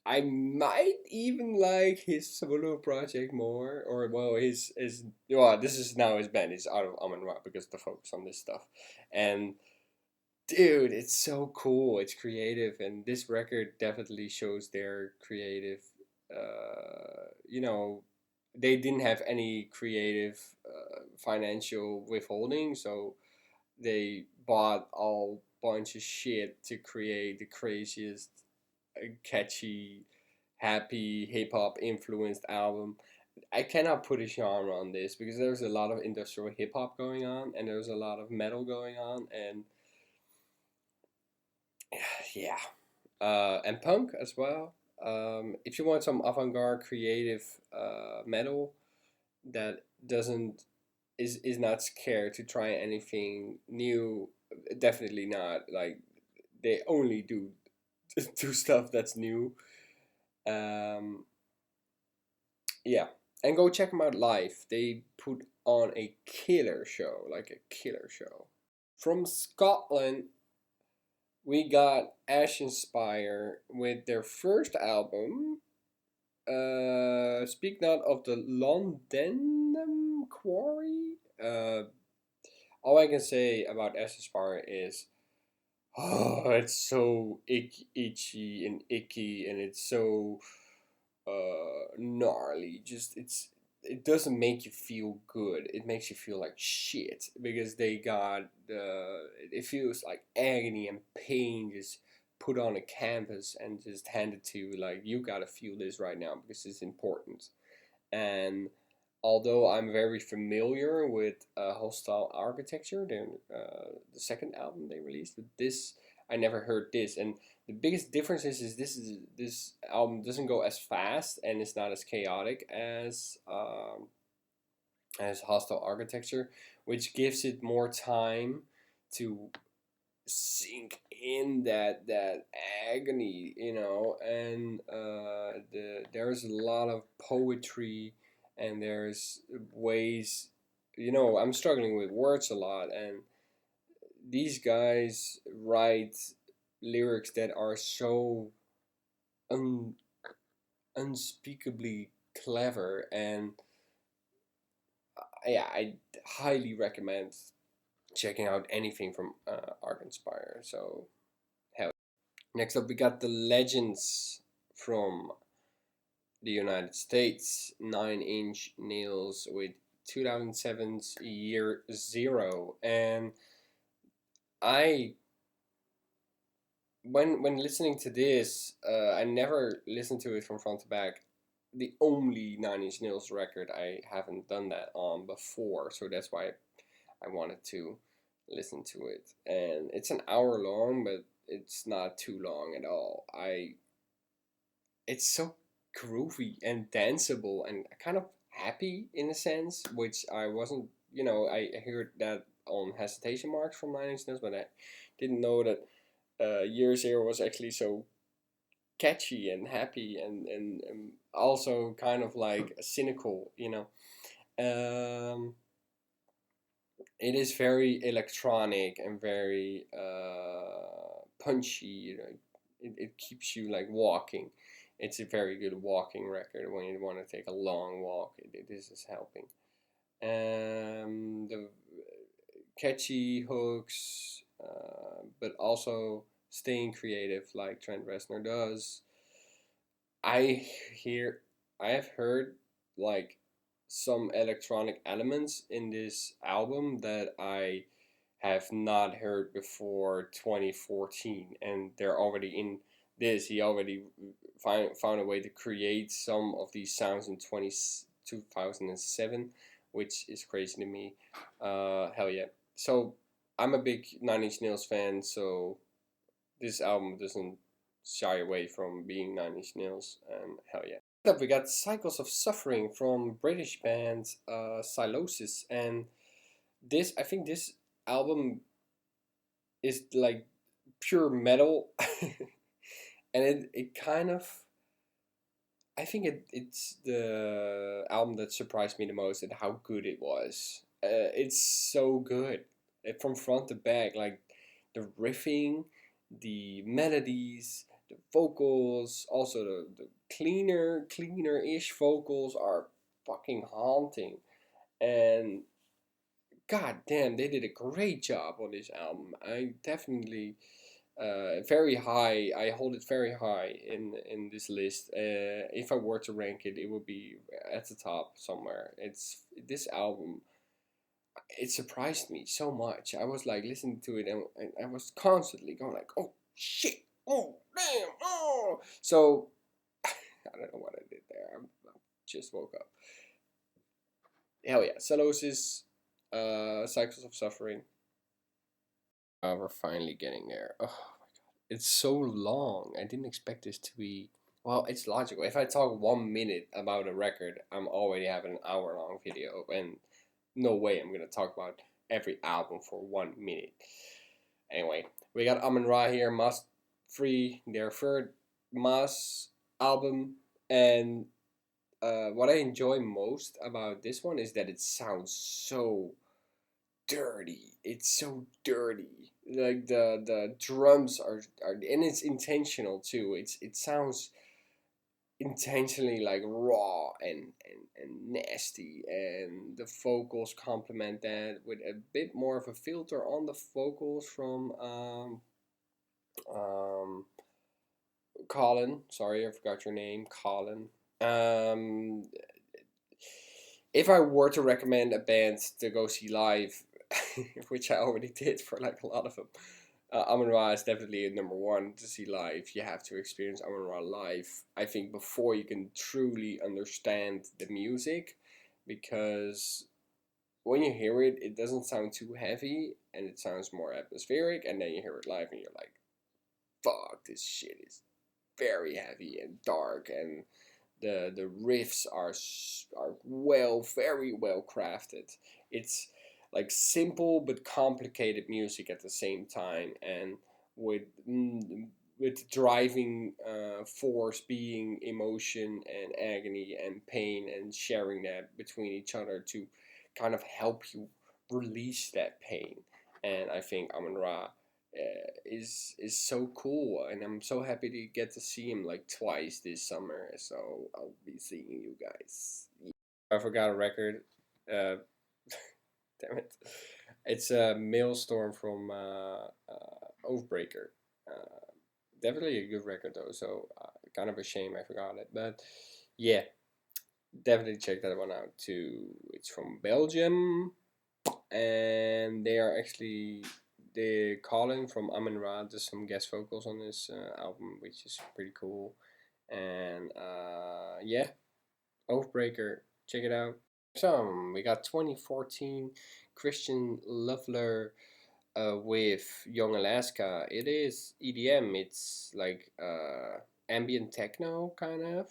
Speaker 1: I might even like his solo project more, or well, his well, this is now his band. He's out of Amenra because the focus on this stuff, and dude, it's so cool. It's creative, and this record definitely shows their creative. You know, they didn't have any creative financial withholding, so they bought all bunch of shit to create the craziest, catchy, happy hip hop influenced album. I cannot put a genre on this because there's a lot of industrial hip hop going on, and there's a lot of metal going on, and yeah, and punk as well. If you want some avant-garde creative metal that doesn't is not scared to try anything new, definitely not. Like they only do stuff that's new. Um, yeah, and go check them out live. They put on a killer show, like a killer show. From Scotland, we got Ashenspire with their first album. Speak Not of the London Quarry. All I can say about Ashenspire is, oh, it's so itchy and icky, and it's so gnarly. Just it doesn't make you feel good. It makes you feel like shit because they got it feels like agony and pain just put on a canvas and just handed to you, like you gotta feel this right now because it's important. And although I'm very familiar with Hostile Architecture, the second album they released, but this I never heard this. And the biggest difference is this album doesn't go as fast and it's not as chaotic as Hostile Architecture, which gives it more time to sink in that agony, you know. And there's a lot of poetry, and there's ways, you know. I'm struggling with words a lot, and these guys write lyrics that are so un- unspeakably clever, and yeah, I highly recommend checking out anything from Arkenspire. So hell. Next up, we got the Legends from the United States, 9 Inch Nails with 2007's Year Zero, and I when listening to this, I never listened to it from front to back. The only Nine Inch Nails record I haven't done that on before, so that's why I wanted to listen to it. And it's an hour long, but it's not too long at all. It's so groovy and danceable and kind of happy in a sense, which I wasn't. I heard that on Hesitation Marks from Nine Inch Nails, but I didn't know that Year Zero was actually so catchy and happy and also kind of like cynical. It is very electronic and very punchy. It keeps you like walking. It's a very good walking record when you want to take a long walk. This is helping. The catchy hooks, but also staying creative like Trent Reznor does. I hear, I have heard like some electronic elements in this album that I have not heard before 2014, and they're already in this. He already found a way to create some of these sounds in 2007, which is crazy to me. Hell yeah. So I'm a big Nine Inch Nails fan, so this album doesn't shy away from being Nine Inch Nails, and hell yeah. Up we got Cycles of Suffering from British band Sylosis, and I think this album is like pure metal, and it kind of, I think it's the album that surprised me the most at how good it was. It's so good, from front to back, like the riffing, the melodies, the vocals, also the cleaner-ish vocals are fucking haunting. And god damn, they did a great job on this album. I definitely very high. I hold it very high in this list. If I were to rank it, it would be at the top somewhere. It's this album. It surprised me so much. I was like listening to it, and I was constantly going like, "Oh shit! Oh damn! Oh!" So I don't know what I did there. I just woke up. Hell yeah, Celosis, Cycles of Suffering. We're finally getting there. Oh my god, it's so long. I didn't expect this to be. Well, it's logical. If I talk 1 minute about a record, I'm already having an hour-long video, and no way I'm gonna talk about every album for 1 minute. Anyway, we got Amenra here, Mass Free, their third Mass album, and what I enjoy most about this one is that it sounds so dirty. It's so dirty. Like the drums are, and it's intentional too. It sounds intentionally like raw and nasty, and the vocals complement that with a bit more of a filter on the vocals from um Colin. Sorry, I forgot your name, Colin. Um, if I were to recommend a band to go see live, which I already did for like a lot of them, Amon Ra is definitely number one to see live. You have to experience Amon Ra live, I think, before you can truly understand the music, because when you hear it, it doesn't sound too heavy and it sounds more atmospheric, and then you hear it live and you're like, fuck, this shit is very heavy and dark, and the riffs are very well crafted. It's like simple but complicated music at the same time, and with with driving force being emotion and agony and pain, and sharing that between each other to kind of help you release that pain. And I think Amon Ra is so cool, and I'm so happy to get to see him like twice this summer. So I'll be seeing you guys. I forgot a record. Uh, damn it! It's a Maelstrom from Oathbreaker. Definitely a good record though. So kind of a shame I forgot it, but yeah. definitely check that one out too. It's from Belgium, and they're calling from Amenra. There's some guest vocals on this album, which is pretty cool. And yeah, Oathbreaker, check it out. So we got 2014 Christian Loeffler with Young Alaska. It is EDM. It's like ambient techno kind of,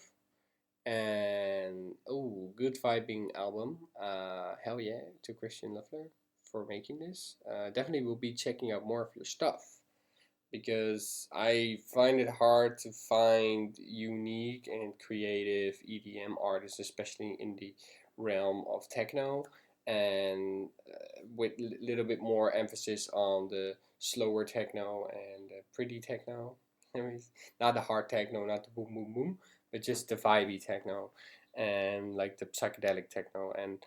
Speaker 1: and oh, good vibing album. Hell yeah to Christian Loeffler for making this. Definitely will be checking out more of your stuff because I find it hard to find unique and creative EDM artists, especially in the realm of techno, and with a little bit more emphasis on the slower techno and pretty techno. Not the hard techno, not the boom boom boom, but just the vibey techno and like the psychedelic techno. And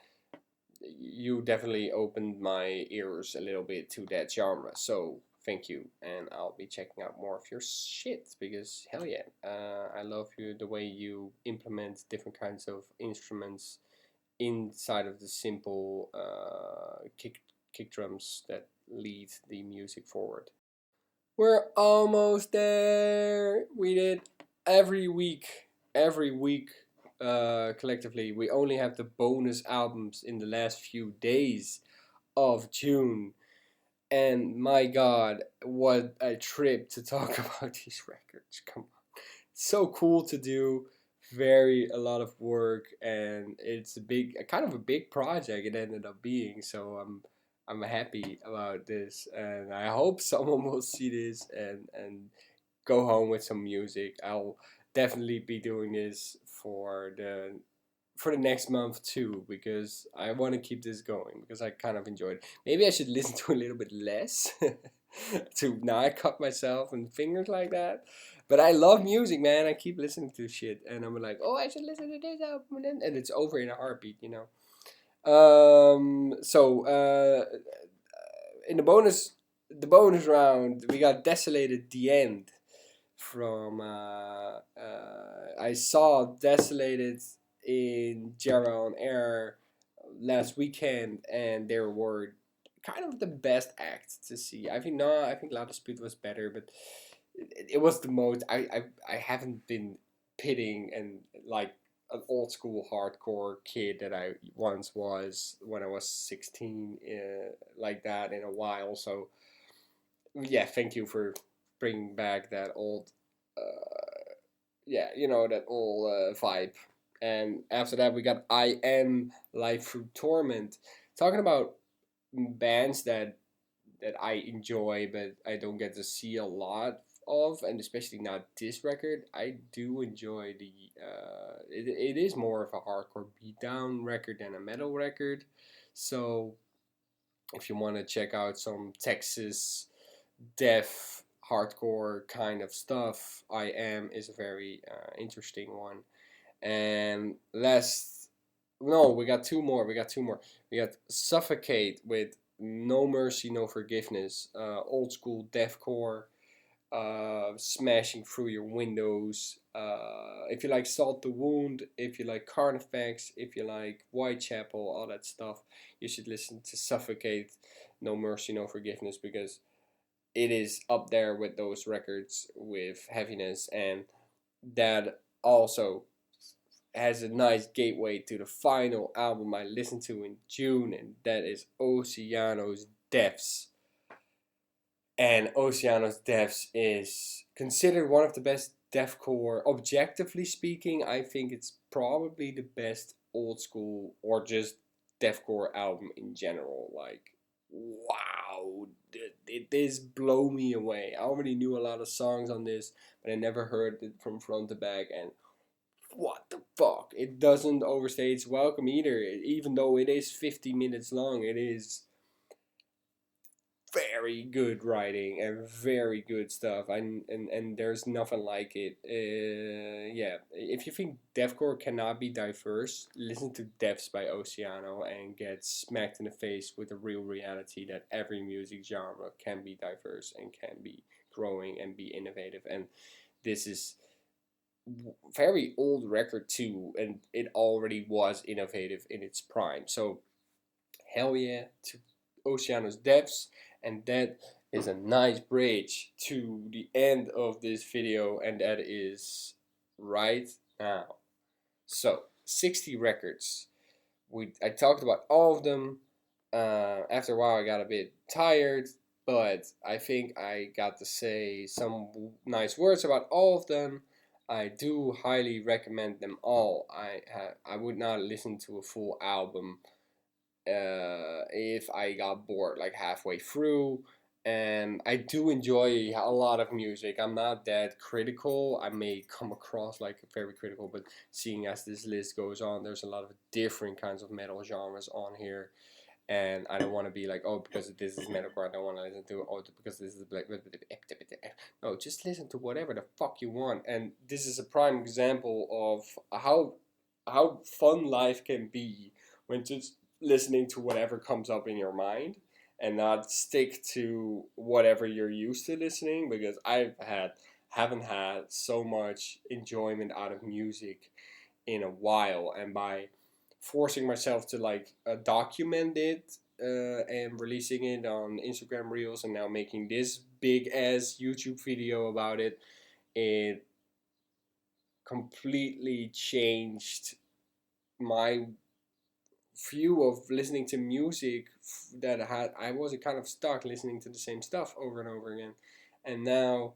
Speaker 1: you definitely opened my ears a little bit to that genre. So thank you, and I'll be checking out more of your shit because hell yeah, I love the way you implement different kinds of instruments inside of the simple kick drums that lead the music forward. We're almost there. We did every week, every week. Collectively, we only have the bonus albums in the last few days of June, and my God, what a trip to talk about these records! Come on, so cool to do. Very a lot of work, and it's kind of a big project. It ended up being, so I'm happy about this, and I hope someone will see this and go home with some music. I'll definitely be doing this for the next month too because I want to keep this going because I kind of enjoyed it. Maybe I should listen to a little bit less to not cut myself and fingers like that. But I love music, man. I keep listening to shit and I'm like, oh, I should listen to this album and it's over in a heartbeat, you know. In the bonus round, we got Desolated the End from I saw Desolated in Jara on Air last weekend, and they were kind of the best act to see. I think no, I think La Dispute was better, but it was the most. I haven't been pitting and like an old school hardcore kid that I once was when I was 16, like that in a while. So yeah, thank you for bringing back that old, yeah, you know, that old vibe. And after that, we got I Am Live Through Torment, talking about bands that I enjoy, but I don't get to see a lot of, and especially not this record. I do enjoy the. It is more of a hardcore beatdown record than a metal record, so if you want to check out some Texas death hardcore kind of stuff, I Am is a very interesting one. And last, no, we got two more. We got Suffocate with No Mercy, No Forgiveness, old school deathcore, smashing through your windows. If you like Salt the Wound, if you like Carnifex, if you like Whitechapel, all that stuff, you should listen to Suffocate, No Mercy, No Forgiveness, because it is up there with those records with heaviness, and that also has a nice gateway to the final album I listened to in June, and that is Oceano's Depths. And Oceano's Depths is considered one of the best deathcore. Objectively speaking, I think it's probably the best old school or just deathcore album in general. Like, wow, this blow me away. I already knew a lot of songs on this, but I never heard it from front to back. And what the fuck? It doesn't overstay its welcome either. Even though it is 50 minutes long, it is very good writing and very good stuff, and there's nothing like it. Yeah, if you think deathcore cannot be diverse, listen to Depths by Oceano and get smacked in the face with the real reality that every music genre can be diverse and can be growing and be innovative. And this is very old record too, and it already was innovative in its prime. So hell yeah to Oceanus Depths, and that is a nice bridge to the end of this video, and that is right now. So 60 records. I talked about all of them. After a while, I got a bit tired, but I think I got to say some nice words about all of them. I do highly recommend them all. I would not listen to a full album if I got bored like halfway through. And I do enjoy a lot of music. I'm not that critical. I may come across like very critical, but seeing as this list goes on, there's a lot of different kinds of metal genres on here. And I don't want to be like, oh, because this is metalcore, I don't want to listen to it. Oh, because this is black. No, just listen to whatever the fuck you want. And this is a prime example of how fun life can be when just listening to whatever comes up in your mind and not stick to whatever you're used to listening, because haven't had so much enjoyment out of music in a while, and by forcing myself to like document it and releasing it on Instagram Reels, and now making this big ass YouTube video about it, it completely changed my view of listening to music. That I was kind of stuck listening to the same stuff over and over again, and now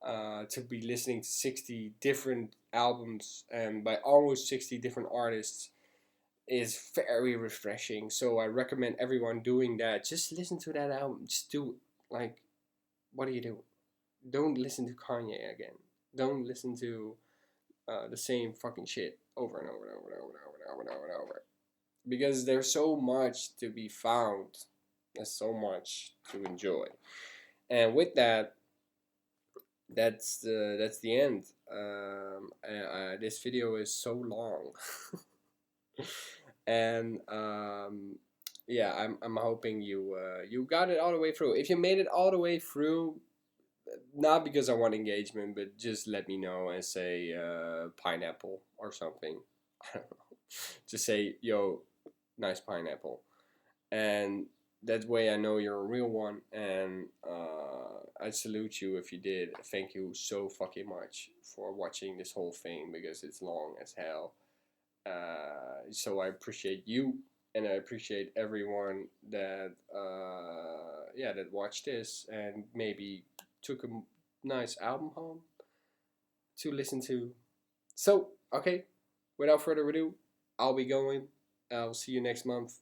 Speaker 1: to be listening to 60 different albums and by almost 60 different artists is very refreshing. So I recommend everyone doing that. Just listen to that album. Just do, like, what do you do? Don't listen to Kanye again. Don't listen to the same fucking shit over and over and over and over and over and over and over and over. Because there's so much to be found. There's so much to enjoy. And with that, that's the end. This video is so long. And yeah, I'm hoping you got it all the way through. If you made it all the way through, not because I want engagement, but just let me know and say pineapple or something. I don't know. Just say, yo, nice pineapple, and that way I know you're a real one. And I salute you if you did. Thank you so fucking much for watching this whole thing, because it's long as hell. So I appreciate you, and I appreciate everyone that that watched this and maybe took a nice album home to listen to. So okay, without further ado, I'll be going. I'll see you next month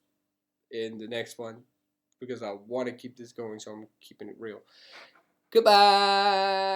Speaker 1: in the next one, because I want to keep this going, so I'm keeping it real. Goodbye.